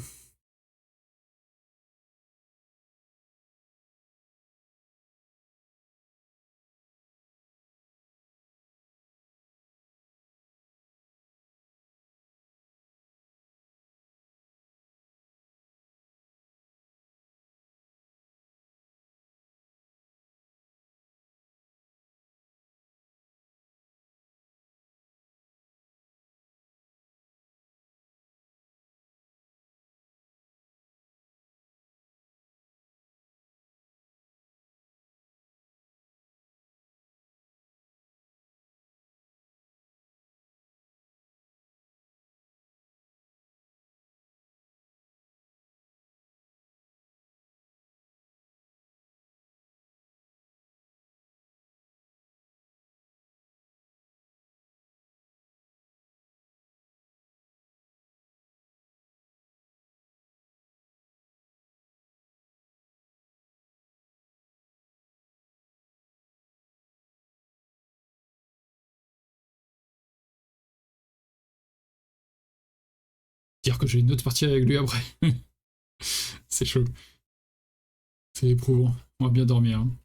Dire que j'ai une autre partie avec lui après. C'est chaud. C'est éprouvant. On va bien dormir. Hein.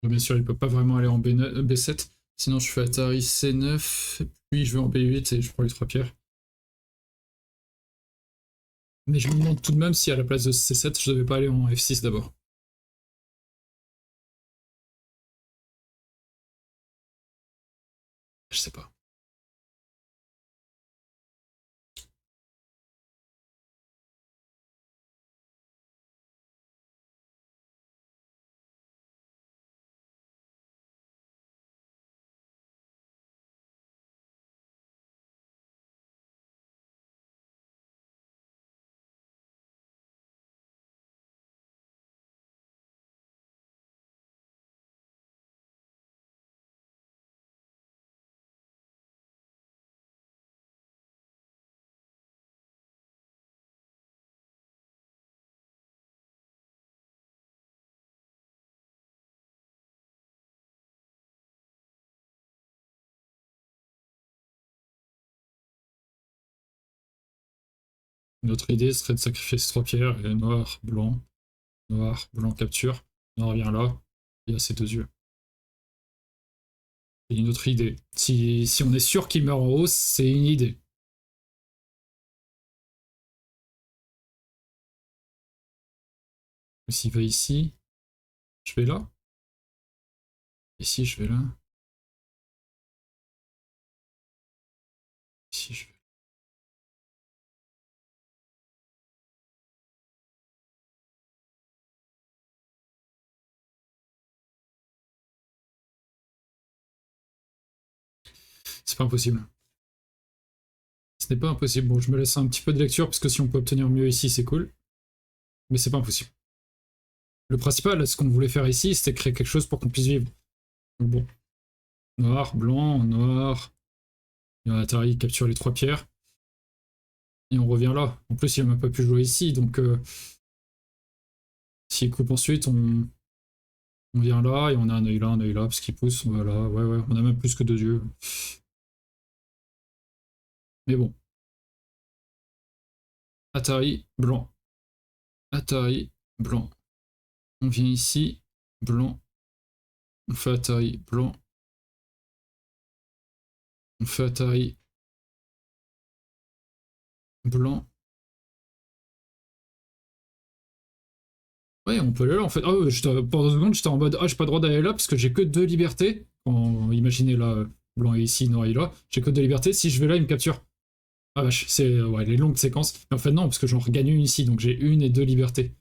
Bien sûr, il peut pas vraiment aller en B7. Sinon, je fais Atari C9, puis je vais en B8 et je prends les 3 pierres. Mais je me demande tout de même si à la place de C7, je devais pas aller en F6 d'abord. Je sais pas. Notre idée serait de sacrifier ces 3 pierres, et noir, blanc, capture. Noir vient là, il y a ses 2 yeux. C'est une autre idée. Si on est sûr qu'il meurt en haut, c'est une idée. S'il va ici, je vais là. Ici, je vais là. Ici, je vais. C'est pas impossible. Ce n'est pas impossible. Bon, je me laisse un petit peu de lecture, parce que si on peut obtenir mieux ici, c'est cool. Mais c'est pas impossible. Le principal, ce qu'on voulait faire ici, c'était créer quelque chose pour qu'on puisse vivre. Donc bon. Noir, blanc, noir. Et Atari capture les 3 pierres. Et on revient là. En plus, il n'a même pas pu jouer ici, donc s'il coupe ensuite, on vient là, et on a un œil là, parce qu'il pousse, voilà, ouais, on a même plus que 2 yeux. Mais bon. Atari, blanc. Atari, blanc. On vient ici, blanc. On fait Atari, blanc. On fait Atari, blanc. Ouais, on peut aller là en fait. Ah ouais, pendant 2 secondes, j'étais en mode ah, j'ai pas le droit d'aller là parce que j'ai que 2 libertés. Imaginez là, blanc est ici, noir est là. J'ai que 2 libertés. Si je vais là, il me capture. Ah vache, c'est ouais, les longues séquences. Mais en fait, non, parce que j'en regagne une ici, donc j'ai 1 et 2 libertés.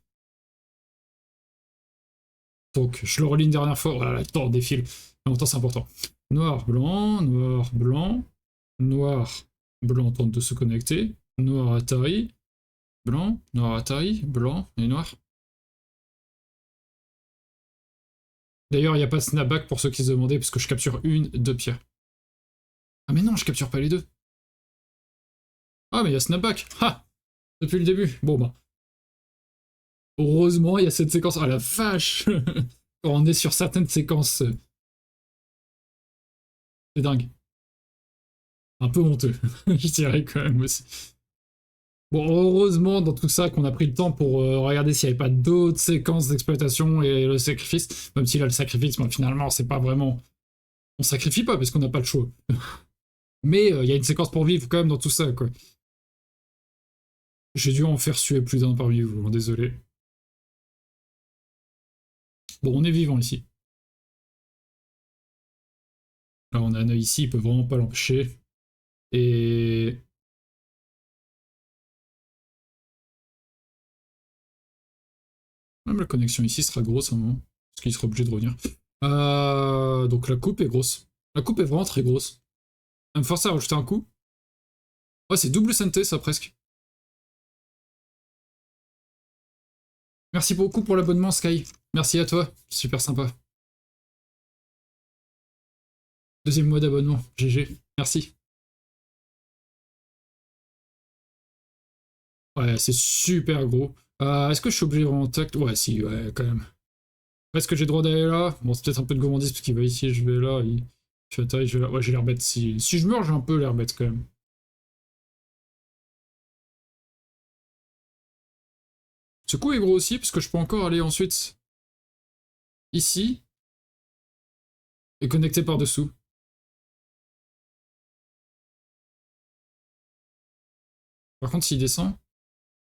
Donc je le relis une dernière fois. Voilà, le temps défile. En même temps, c'est important. Noir, blanc, noir, blanc, noir, blanc tente de se connecter. Noir, Atari, noir, Atari, blanc et noir. D'ailleurs, il n'y a pas de snapback pour ceux qui se demandaient, parce que je capture 2 pierres. Ah mais non, je capture pas les 2. Ah mais il y a snapback. Ah, depuis le début. Bon bah. Heureusement, il y a cette séquence. Ah la vache. Quand on est sur certaines séquences. C'est dingue. Un peu honteux, je dirais quand même aussi. Bon, heureusement, dans tout ça, qu'on a pris le temps pour regarder s'il n'y avait pas d'autres séquences d'exploitation et le sacrifice. Même si là, le sacrifice, finalement, c'est pas vraiment On sacrifie pas parce qu'on n'a pas le choix. Mais il y a une séquence pour vivre quand même dans tout ça, quoi. J'ai dû en faire suer plus d'un parmi vous, désolé. Bon, on est vivant ici. Là, on a un œil ici, il peut vraiment pas l'empêcher. Et... Même la connexion ici sera grosse à un moment, parce qu'il sera obligé de revenir. Donc la coupe est grosse. La coupe est vraiment très grosse. Elle me force à rajouter un coup. Ouais, c'est double santé, ça, presque. Merci beaucoup pour l'abonnement, Sky. Merci à toi, super sympa. Deuxième mois d'abonnement, GG. Merci. Ouais, c'est super gros. Est-ce que je suis obligé de vraiment tact? Ouais, si, ouais, quand même. Est-ce que j'ai le droit d'aller là? Bon, c'est peut-être un peu de gourmandise parce qu'il va ici, je vais là. Je vais je vais là. Ouais, j'ai l'air bête. Si je meurs, j'ai un peu l'air bête quand même. Ce coup est gros aussi parce que je peux encore aller ensuite ici et connecter par dessous. Par contre, s'il descend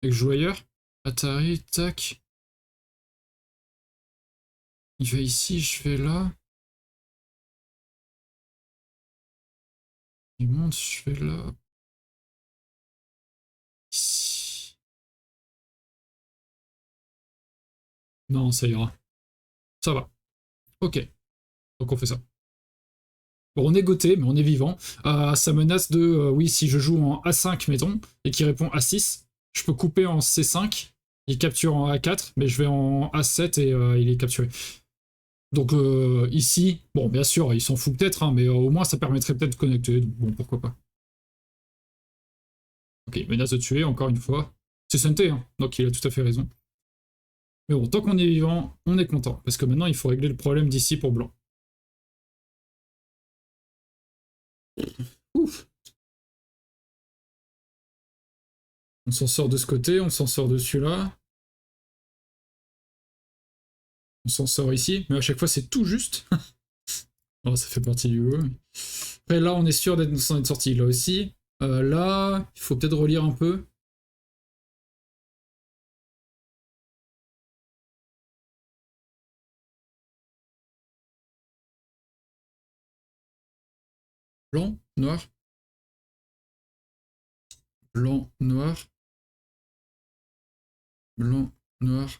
et que je joue ailleurs, Atari, tac. Il va ici, je vais là. Il monte, je vais là. Ici. Non, ça ira. Ça va. Ok. Donc on fait ça. Bon, on est goté, mais on est vivant. Ça menace de, oui, si je joue en A5, mettons, et qu'il répond A6, je peux couper en C5, il capture en A4, mais je vais en A7 et il est capturé. Donc ici, bon, bien sûr, il s'en fout peut-être, hein, mais au moins ça permettrait peut-être de connecter, donc bon, pourquoi pas. Ok, menace de tuer, encore une fois. C'est Sunté, hein, donc il a tout à fait raison. Mais bon, tant qu'on est vivant, on est content, parce que maintenant il faut régler le problème d'ici pour blanc. Ouf. On s'en sort de ce côté, on s'en sort de celui-là. On s'en sort ici, mais à chaque fois c'est tout juste. Oh, ça fait partie du jeu. Après là on est sûr d'être sorti, là aussi. Là, il faut peut-être relire un peu. Blanc, noir, blanc, noir, blanc, noir,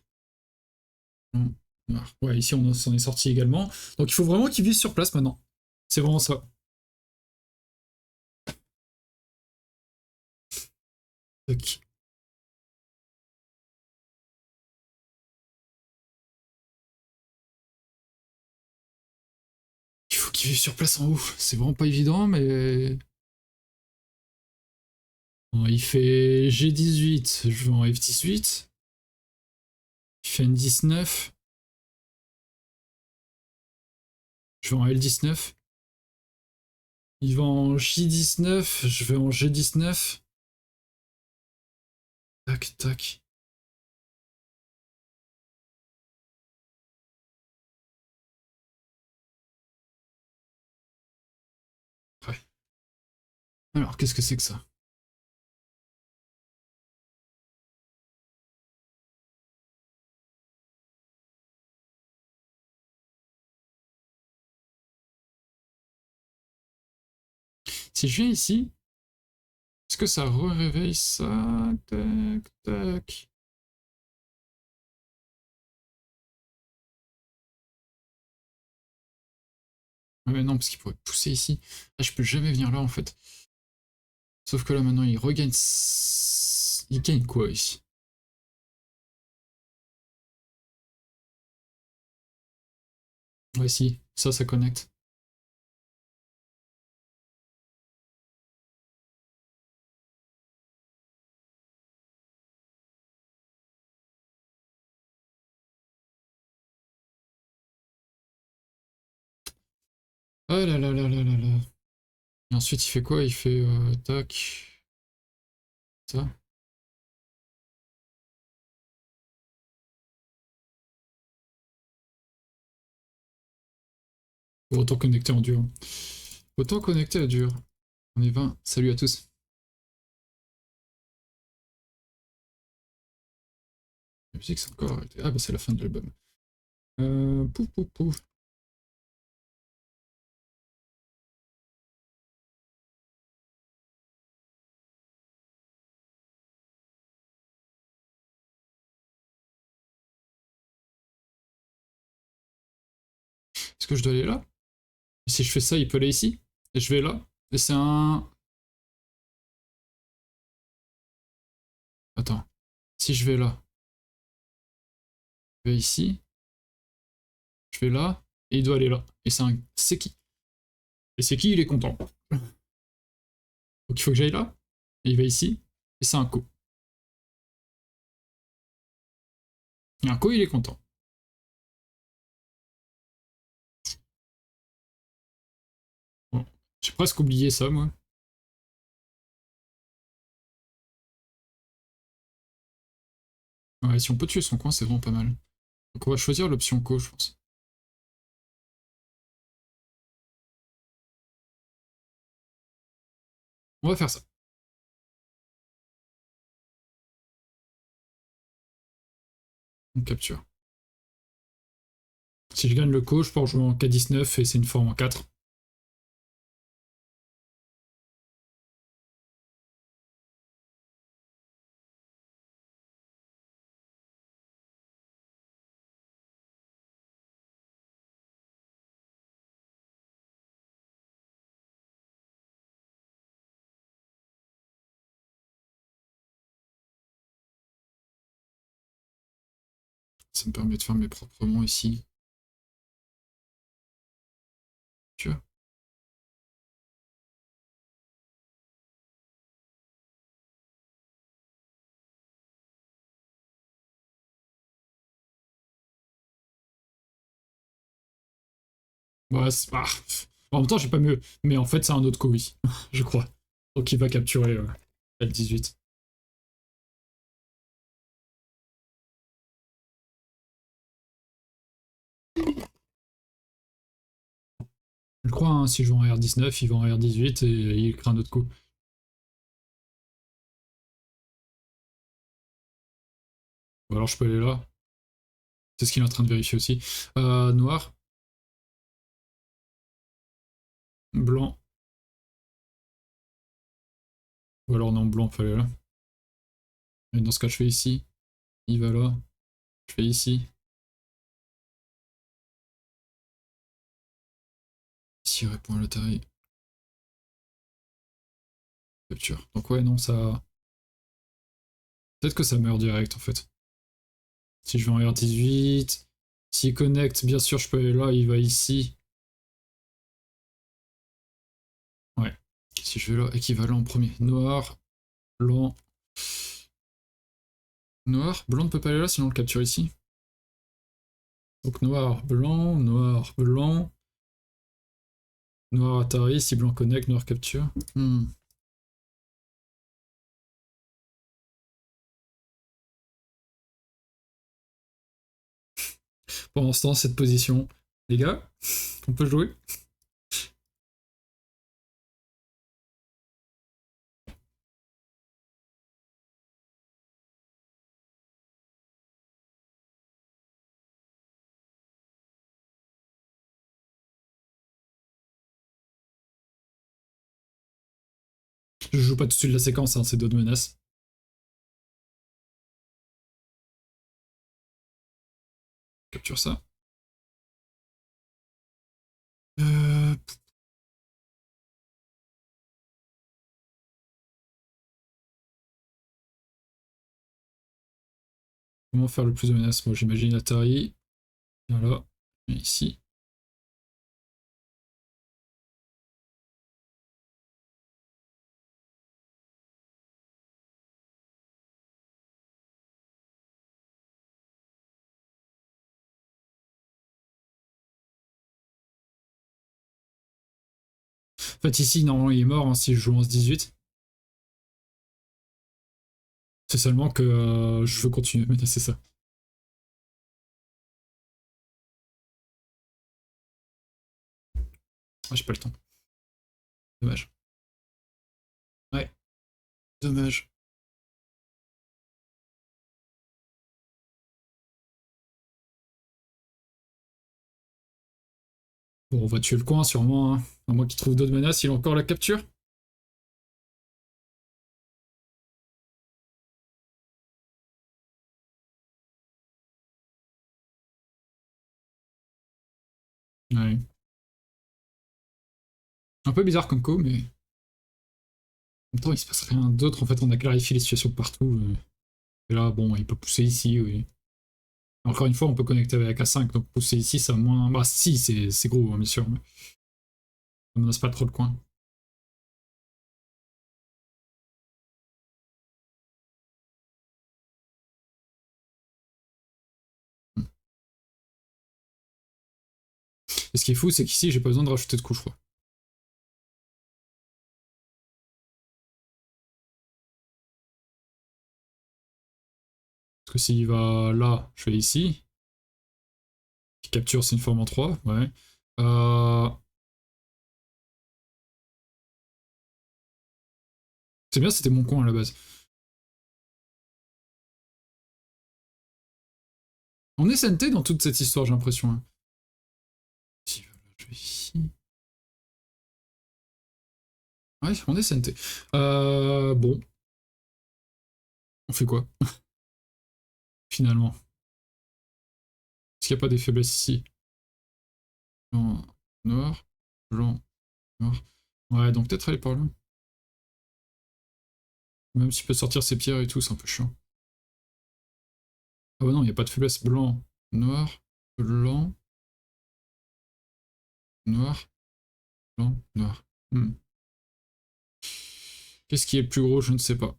blanc, noir. Ouais, ici on s'en est sorti également. Donc il faut vraiment qu'ils vivent sur place maintenant. C'est vraiment ça. Ok. Il faut qu'ils vivent sur place en haut. C'est vraiment pas évident, mais... Bon, il fait G18, je vais en F18. Il fait N19. Je vais en L19. Il va en J19, je vais en G19. Tac, tac. Ouais. Alors, qu'est-ce que c'est que ça? Si je viens ici, est-ce que ça réveille ça? Tac, tac. Ah mais non, parce qu'il pourrait pousser ici. Ah, je peux jamais venir là, en fait. Sauf que là, maintenant, il regagne... Il gagne quoi, ici? Ouais, si. Ça connecte. Ah là là là là là là. Et ensuite, il fait quoi? Il fait... tac... Ça. Autant connecter en dur. Autant connecter à dur. On est 20. Salut à tous. La musique, c'est encore arrêté. Ah, bah, c'est la fin de l'album. Pouf, pouf, pouf. Est-ce que je dois aller là? Et si je fais ça, il peut aller ici? Et je vais là? Et c'est un... Attends. Si je vais là, je vais ici, je vais là, et il doit aller là. Et c'est un... C'est qui? Et c'est qui? Il est content. Donc il faut que j'aille là, et il va ici, et c'est un co. Et un co, il est content. Bon. J'ai presque oublié ça, moi. Ouais, si on peut tuer son coin, c'est vraiment pas mal. Donc on va choisir l'option co, je pense. On va faire ça. On capture. Si je gagne le co, je peux en jouer en K19 et c'est une forme en 4. Ça me permet de faire mes propres monts ici. Tu vois. Ouais, en même temps, j'ai pas mieux. Mais en fait, c'est un autre co, oui. Je crois. Donc il va capturer L18. Je crois, hein, si je vais en R19, il va en R18 et il crée un autre coup. Ou alors je peux aller là. C'est ce qu'il est en train de vérifier aussi. Noir. Blanc. Ou alors non, blanc, il faut aller là. Et dans ce cas, je fais ici. Il va là. Je fais ici. Ici, répond à l'Atari. Capture. Donc ouais, non, ça... Peut-être que ça meurt direct, en fait. Si je vais en R18... S'il connecte, bien sûr, je peux aller là, il va ici. Ouais. Si je vais là, équivalent en premier. Noir, blanc. Noir, blanc ne peut pas aller là, sinon on le capture ici. Donc noir, blanc, noir, blanc. Noir Atari, si blanc connecte, noir capture. Pendant ce temps, cette position. Les gars, on peut jouer? Je joue pas tout de suite la séquence, hein, c'est d'autres menaces. Capture ça. Euh... Comment faire le plus de menaces? Moi j'imagine Atari. Voilà. Et ici. En fait ici, normalement il est mort hein, si je joue en 18. C'est seulement que je veux continuer à menacer ça. Ah, j'ai pas le temps. Dommage. Ouais, dommage. Bon, on va tuer le coin sûrement, hein. À moins qu'il trouve d'autres menaces, il a encore la capture. Ouais. Un peu bizarre comme co, mais en même temps, il se passe rien d'autre. En fait, on a clarifié les situations partout. Et là, bon, il peut pousser ici, oui. Encore une fois, on peut connecter avec A5, donc pousser ici, ça a moins. Bah, si, c'est gros, hein, bien sûr, mais ça menace pas trop le coin. Et ce qui est fou, c'est qu'ici, j'ai pas besoin de rajouter de couche, je crois. Parce que s'il va là, je vais ici. Qui capture, c'est une forme en 3, ouais. C'est bien, c'était mon coin à la base. On est SNT dans toute cette histoire, j'ai l'impression. Hein. Si, voilà, je vais ici. Ouais, on est SNT. Bon, on fait quoi finalement? Est-ce qu'il n'y a pas des faiblesses ici? Blanc, noir, blanc, noir. Ouais, donc peut-être aller par là. Même s'il peut sortir ses pierres et tout, c'est un peu chiant. Ah bah non, il n'y a pas de faiblesse. Blanc, noir, blanc, noir, blanc, noir. Hmm. Qu'est-ce qui est le plus gros? Je ne sais pas.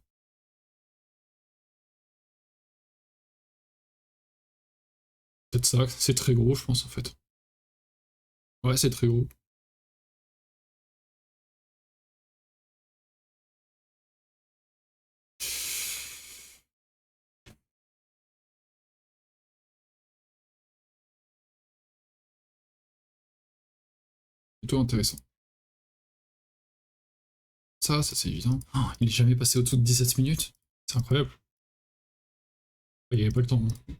Peut-être ça, c'est très gros, je pense, en fait. Ouais, c'est très gros. Plutôt intéressant. Ça c'est évident. Oh, il est jamais passé au-dessous de 17 minutes. C'est incroyable. Il n'y avait pas le temps. Hein.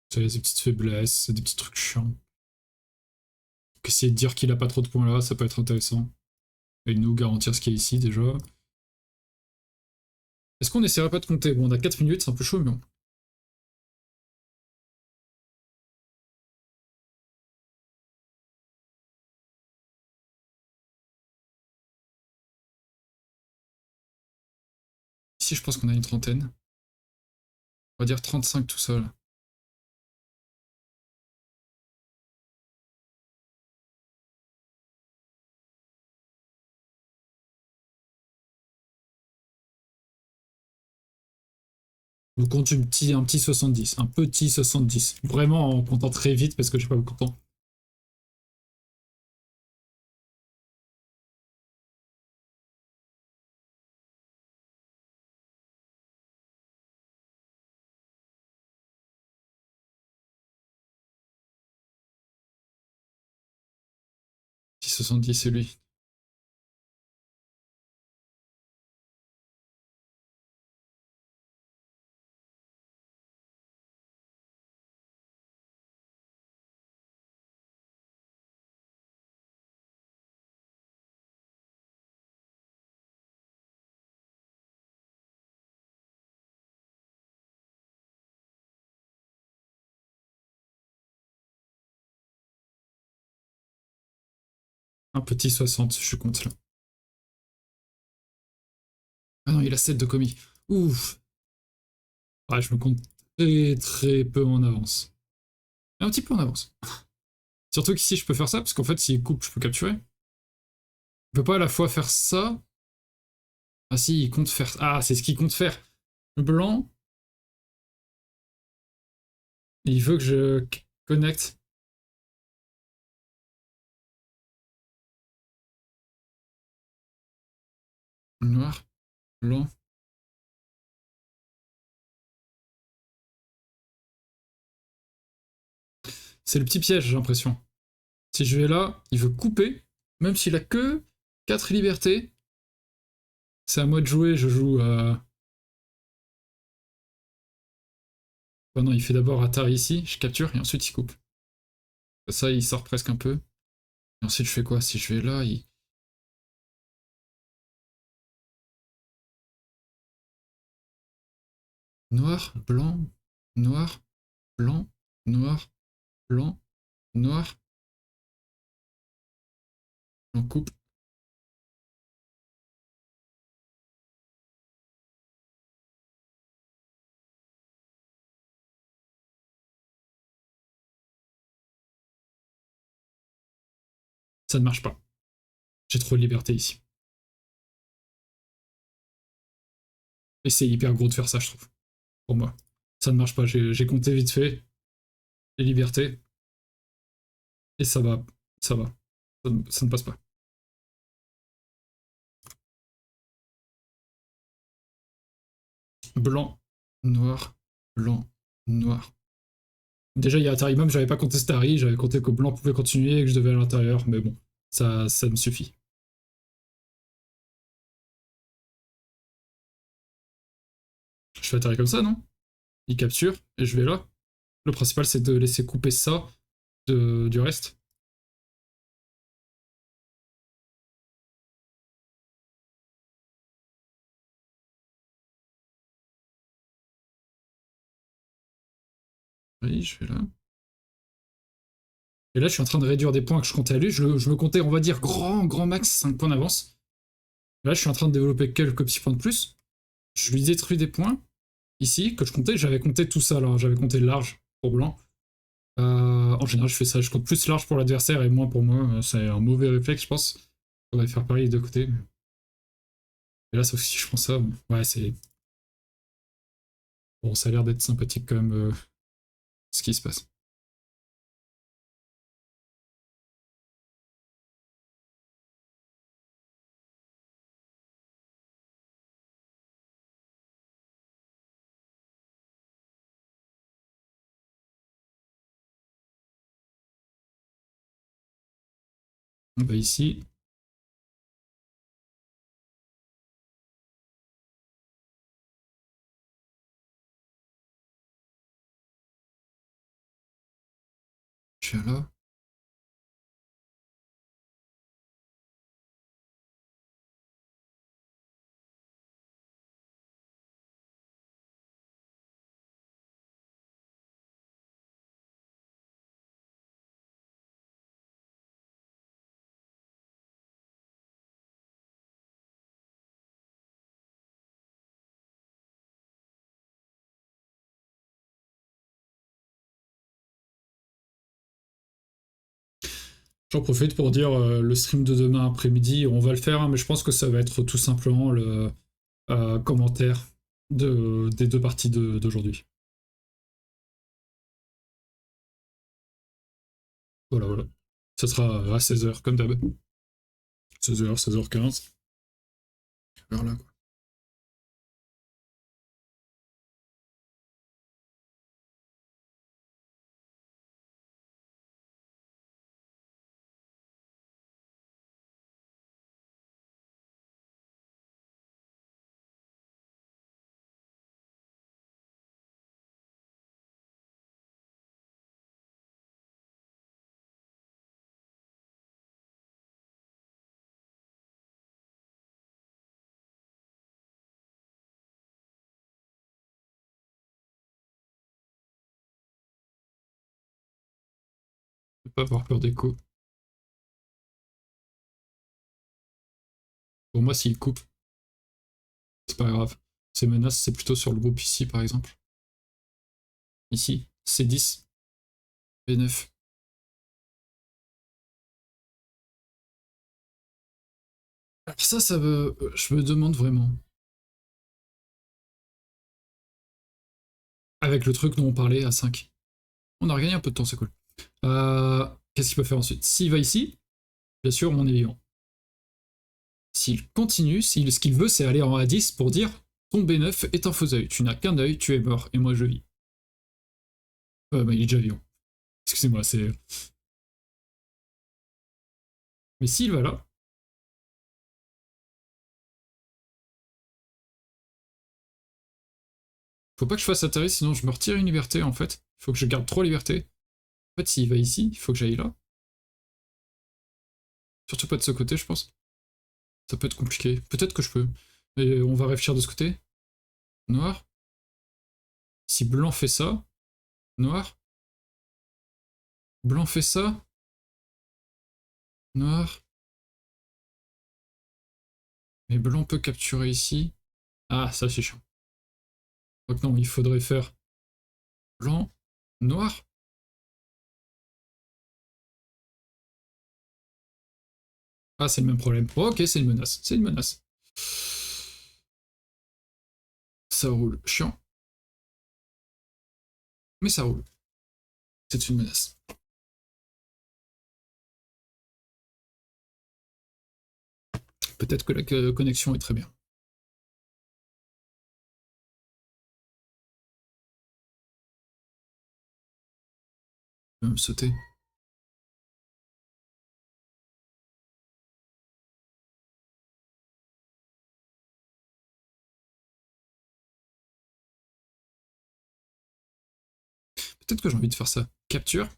C'est des petites faiblesses, c'est des petits trucs chiants. Essayer de dire qu'il a pas trop de points là, ça peut être intéressant. Et nous garantir ce qu'il y a ici déjà. Est-ce qu'on essaierait pas de compter? Bon, on a 4 minutes, c'est un peu chaud, mais bon. Ici, je pense qu'on a une trentaine. On va dire 35 tout seul. On compte un petit 70, un petit 70. Vraiment en comptant très vite parce que j'ai pas beaucoup de temps. Petit 70, c'est lui. Un petit 60, je compte là. Ah non, il a 7 de commis. Ouf. Ouais, je me compte très très peu en avance. Un petit peu en avance. Surtout qu'ici, je peux faire ça, parce qu'en fait, s'il coupe, je peux capturer. Je peux pas à la fois faire ça. Ah si, il compte faire... Ah, c'est ce qu'il compte faire. Blanc, il veut que je connecte. Noir, blanc. C'est le petit piège, j'ai l'impression. Si je vais là, il veut couper, même s'il a que 4 libertés. C'est à moi de jouer, je joue à... Oh non, il fait d'abord Atari ici, je capture, et ensuite il coupe. Ça, il sort presque un peu. Et ensuite, je fais quoi? Si je vais là, il... Noir, blanc, noir, blanc, noir, blanc, noir. On coupe. Ça ne marche pas. J'ai trop de liberté ici. Et c'est hyper gros de faire ça, je trouve. Pour moi. Ça ne marche pas. J'ai compté vite fait les libertés. Et ça va. Ça va. Ça ne passe pas. Blanc, noir, blanc, noir. Déjà, il y a Atari même, j'avais pas compté Starry, j'avais compté que blanc pouvait continuer et que je devais à l'intérieur, mais bon, ça me suffit. Je fais Atari comme ça, non? Il capture, et je vais là. Le principal, c'est de laisser couper ça du reste. Oui, je vais là. Et là, je suis en train de réduire des points que je comptais à lui. Je me comptais, on va dire, grand max 5 points d'avance. Là, je suis en train de développer quelques petits points de plus. Je lui détruis des points. Ici, que je comptais, j'avais compté tout ça, là. J'avais compté large pour blanc. En général, je fais ça. Je compte plus large pour l'adversaire et moins pour moi. C'est un mauvais réflexe, je pense. Faudrait faire pareil de côté. Et là, sauf si je prends ça, ouais, c'est... Bon, ça a l'air d'être sympathique quand même, ce qui se passe. Bah ici, je suis là. J'en profite pour dire le stream de demain après-midi, on va le faire, hein, mais je pense que ça va être tout simplement le commentaire des deux parties d'aujourd'hui. Voilà. Ça sera à 16h comme d'hab. 16h, 16h15. Vers là, quoi. Ne pas avoir peur d'écho. Pour moi, s'il coupe, c'est pas grave. Ces menaces, c'est plutôt sur le groupe ici, par exemple. Ici, C10, B9. Alors ça je me demande vraiment. Avec le truc dont on parlait à 5. On a regagné un peu de temps, c'est cool. Qu'est-ce qu'il peut faire ensuite? S'il va ici, bien sûr, on est vivant. S'il continue, ce qu'il veut, c'est aller en A10 pour dire ton B9 est un faux œil. Tu n'as qu'un œil, tu es mort, et moi je vis. Bah, il est déjà vivant. Excusez-moi, c'est. Mais s'il va là, faut pas que je fasse atterrir, sinon je me retire une liberté en fait. Il faut que je garde 3 libertés. En fait, s'il va ici, il faut que j'aille là. Surtout pas de ce côté, je pense. Ça peut être compliqué. Peut-être que je peux. Mais on va réfléchir de ce côté. Noir. Si blanc fait ça, noir. Blanc fait ça, noir. Mais blanc peut capturer ici. Ah, ça c'est chiant. Donc non, il faudrait faire blanc, noir. Ah, c'est le même problème. Oh, ok, c'est une menace. C'est une menace. Ça roule. Chiant. Mais ça roule. C'est une menace. Peut-être que la connexion est très bien. Je vais me sauter. Peut-être que j'ai envie de faire ça. Capture.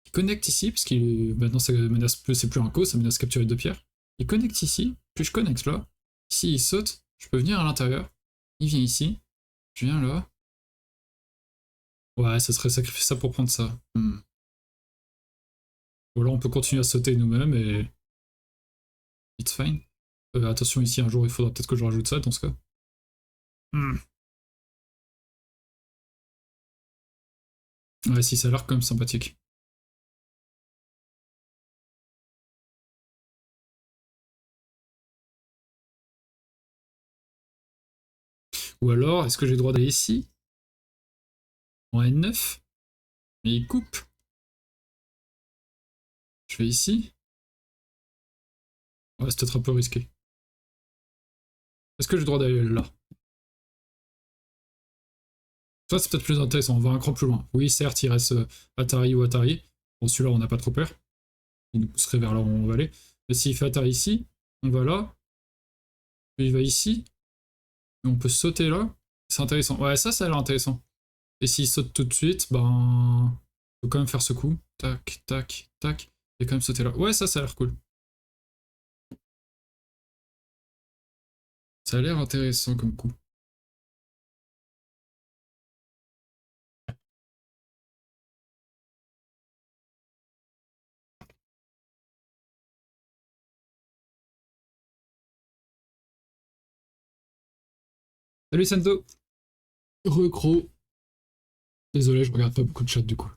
Il connecte ici, parce qu'il maintenant ça menace plus, c'est plus un co, ça menace capturer 2 pierres. Il connecte ici, puis je connecte là. Ici il saute, je peux venir à l'intérieur. Il vient ici, je viens là. Ouais, ça serait sacrifier ça pour prendre ça. Ou alors on peut continuer à sauter nous-mêmes et... It's fine. Attention ici, un jour il faudra peut-être que je rajoute ça dans ce cas. Ouais, si, ça a l'air quand même sympathique. Ou alors, est-ce que j'ai le droit d'aller ici? En N9? Mais il coupe. Je vais ici? Ouais, c'est peut-être un peu risqué. Est-ce que j'ai le droit d'aller là? Ça, c'est peut-être plus intéressant, on va un cran plus loin. Oui, certes, il reste Atari ou Atari. Bon, celui-là, on n'a pas trop peur. Il nous pousserait vers là où on va aller. Mais s'il fait Atari ici, on va là. Puis il va ici. Et on peut sauter là. C'est intéressant. Ouais, ça a l'air intéressant. Et s'il saute tout de suite, ben... faut quand même faire ce coup. Tac, tac, tac. Et quand même sauter là. Ouais, ça a l'air cool. Ça a l'air intéressant comme coup. Salut Sento. Recro. Désolé, je regarde pas beaucoup de chat du coup.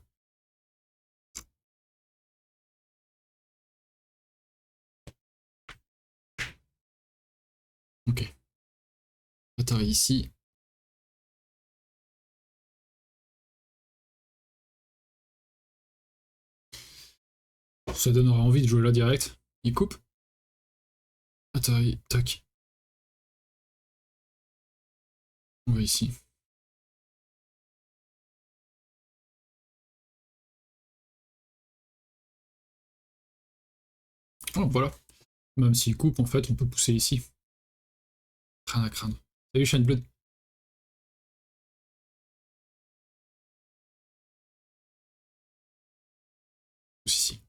Ok. Atari ici. Ça donnera envie de jouer là direct. Il coupe. Atari, tac. On va ici. Oh, voilà. Même s'il coupe, en fait, on peut pousser ici. Rien à craindre. Salut Shineblood. Pousse ici.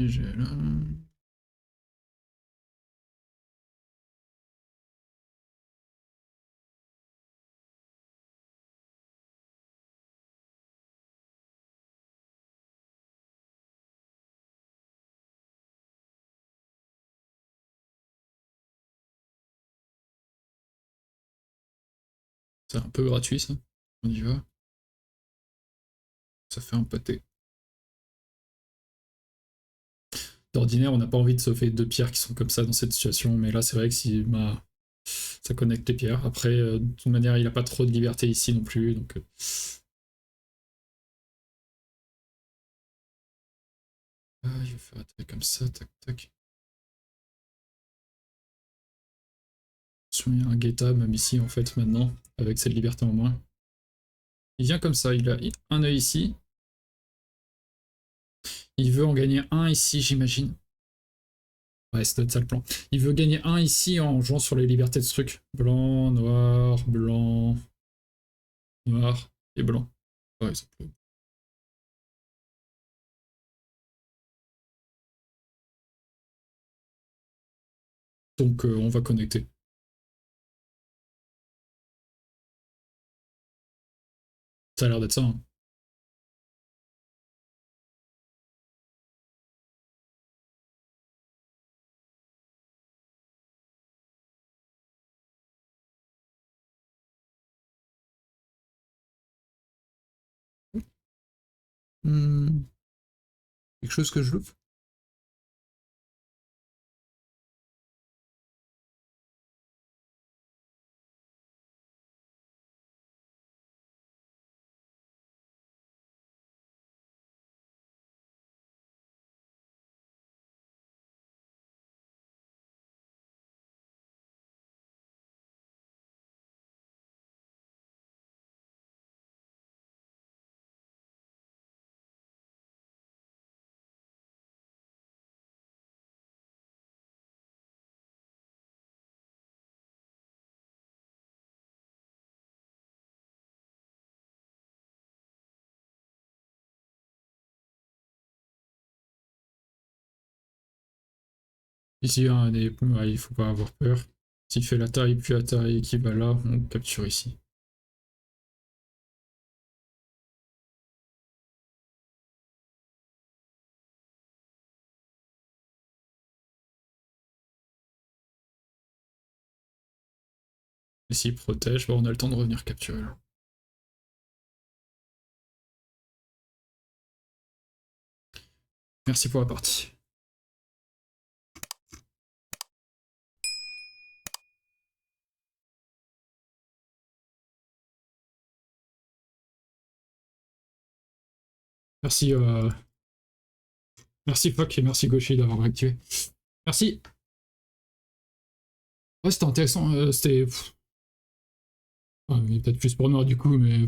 Et j'ai là... C'est un peu gratuit ça. On y va. Ça fait un pâté. D'ordinaire, on n'a pas envie de sauver deux pierres qui sont comme ça dans cette situation, mais là c'est vrai que si ça connecte les pierres. Après, de toute manière, il n'a pas trop de liberté ici non plus, donc... il va faire attaquer comme ça, tac tac. Il y a un Guetta même ici en fait maintenant, avec cette liberté en moins. Il vient comme ça, il a un œil ici. Il veut en gagner un ici, j'imagine. Ouais, c'est peut-être ça le plan. Il veut gagner un ici en jouant sur les libertés de ce truc. Blanc, noir, blanc, noir et blanc. Par exemple. Donc on va connecter. Ça a l'air d'être ça. Hein. Quelque chose que je loupe. Ici, hein, il faut pas avoir peur. S'il fait la taille, puis la taille qui va là, on capture ici. Et s'il protège, on a le temps de revenir capturer là. Merci pour la partie. Merci, merci Fock et merci Gaucher d'avoir réactivé. Merci. Ouais, c'était intéressant. C'était. Peut-être plus pour Noir du coup, mais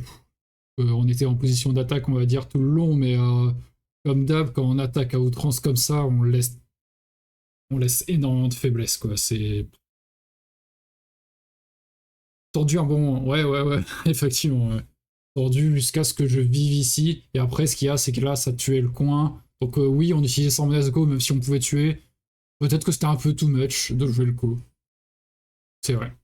on était en position d'attaque, on va dire, tout le long, mais comme d'hab, quand on attaque à outrance comme ça, on laisse énormément de faiblesse, quoi. C'est tordu un bon moment. Ouais, effectivement. Ouais. Tordu jusqu'à ce que je vive ici. Et après, ce qu'il y a, c'est que là, ça tuait le coin. Donc oui, on utilisait 100 menaces go, même si on pouvait tuer. Peut-être que c'était un peu too much de jouer le coup. C'est vrai.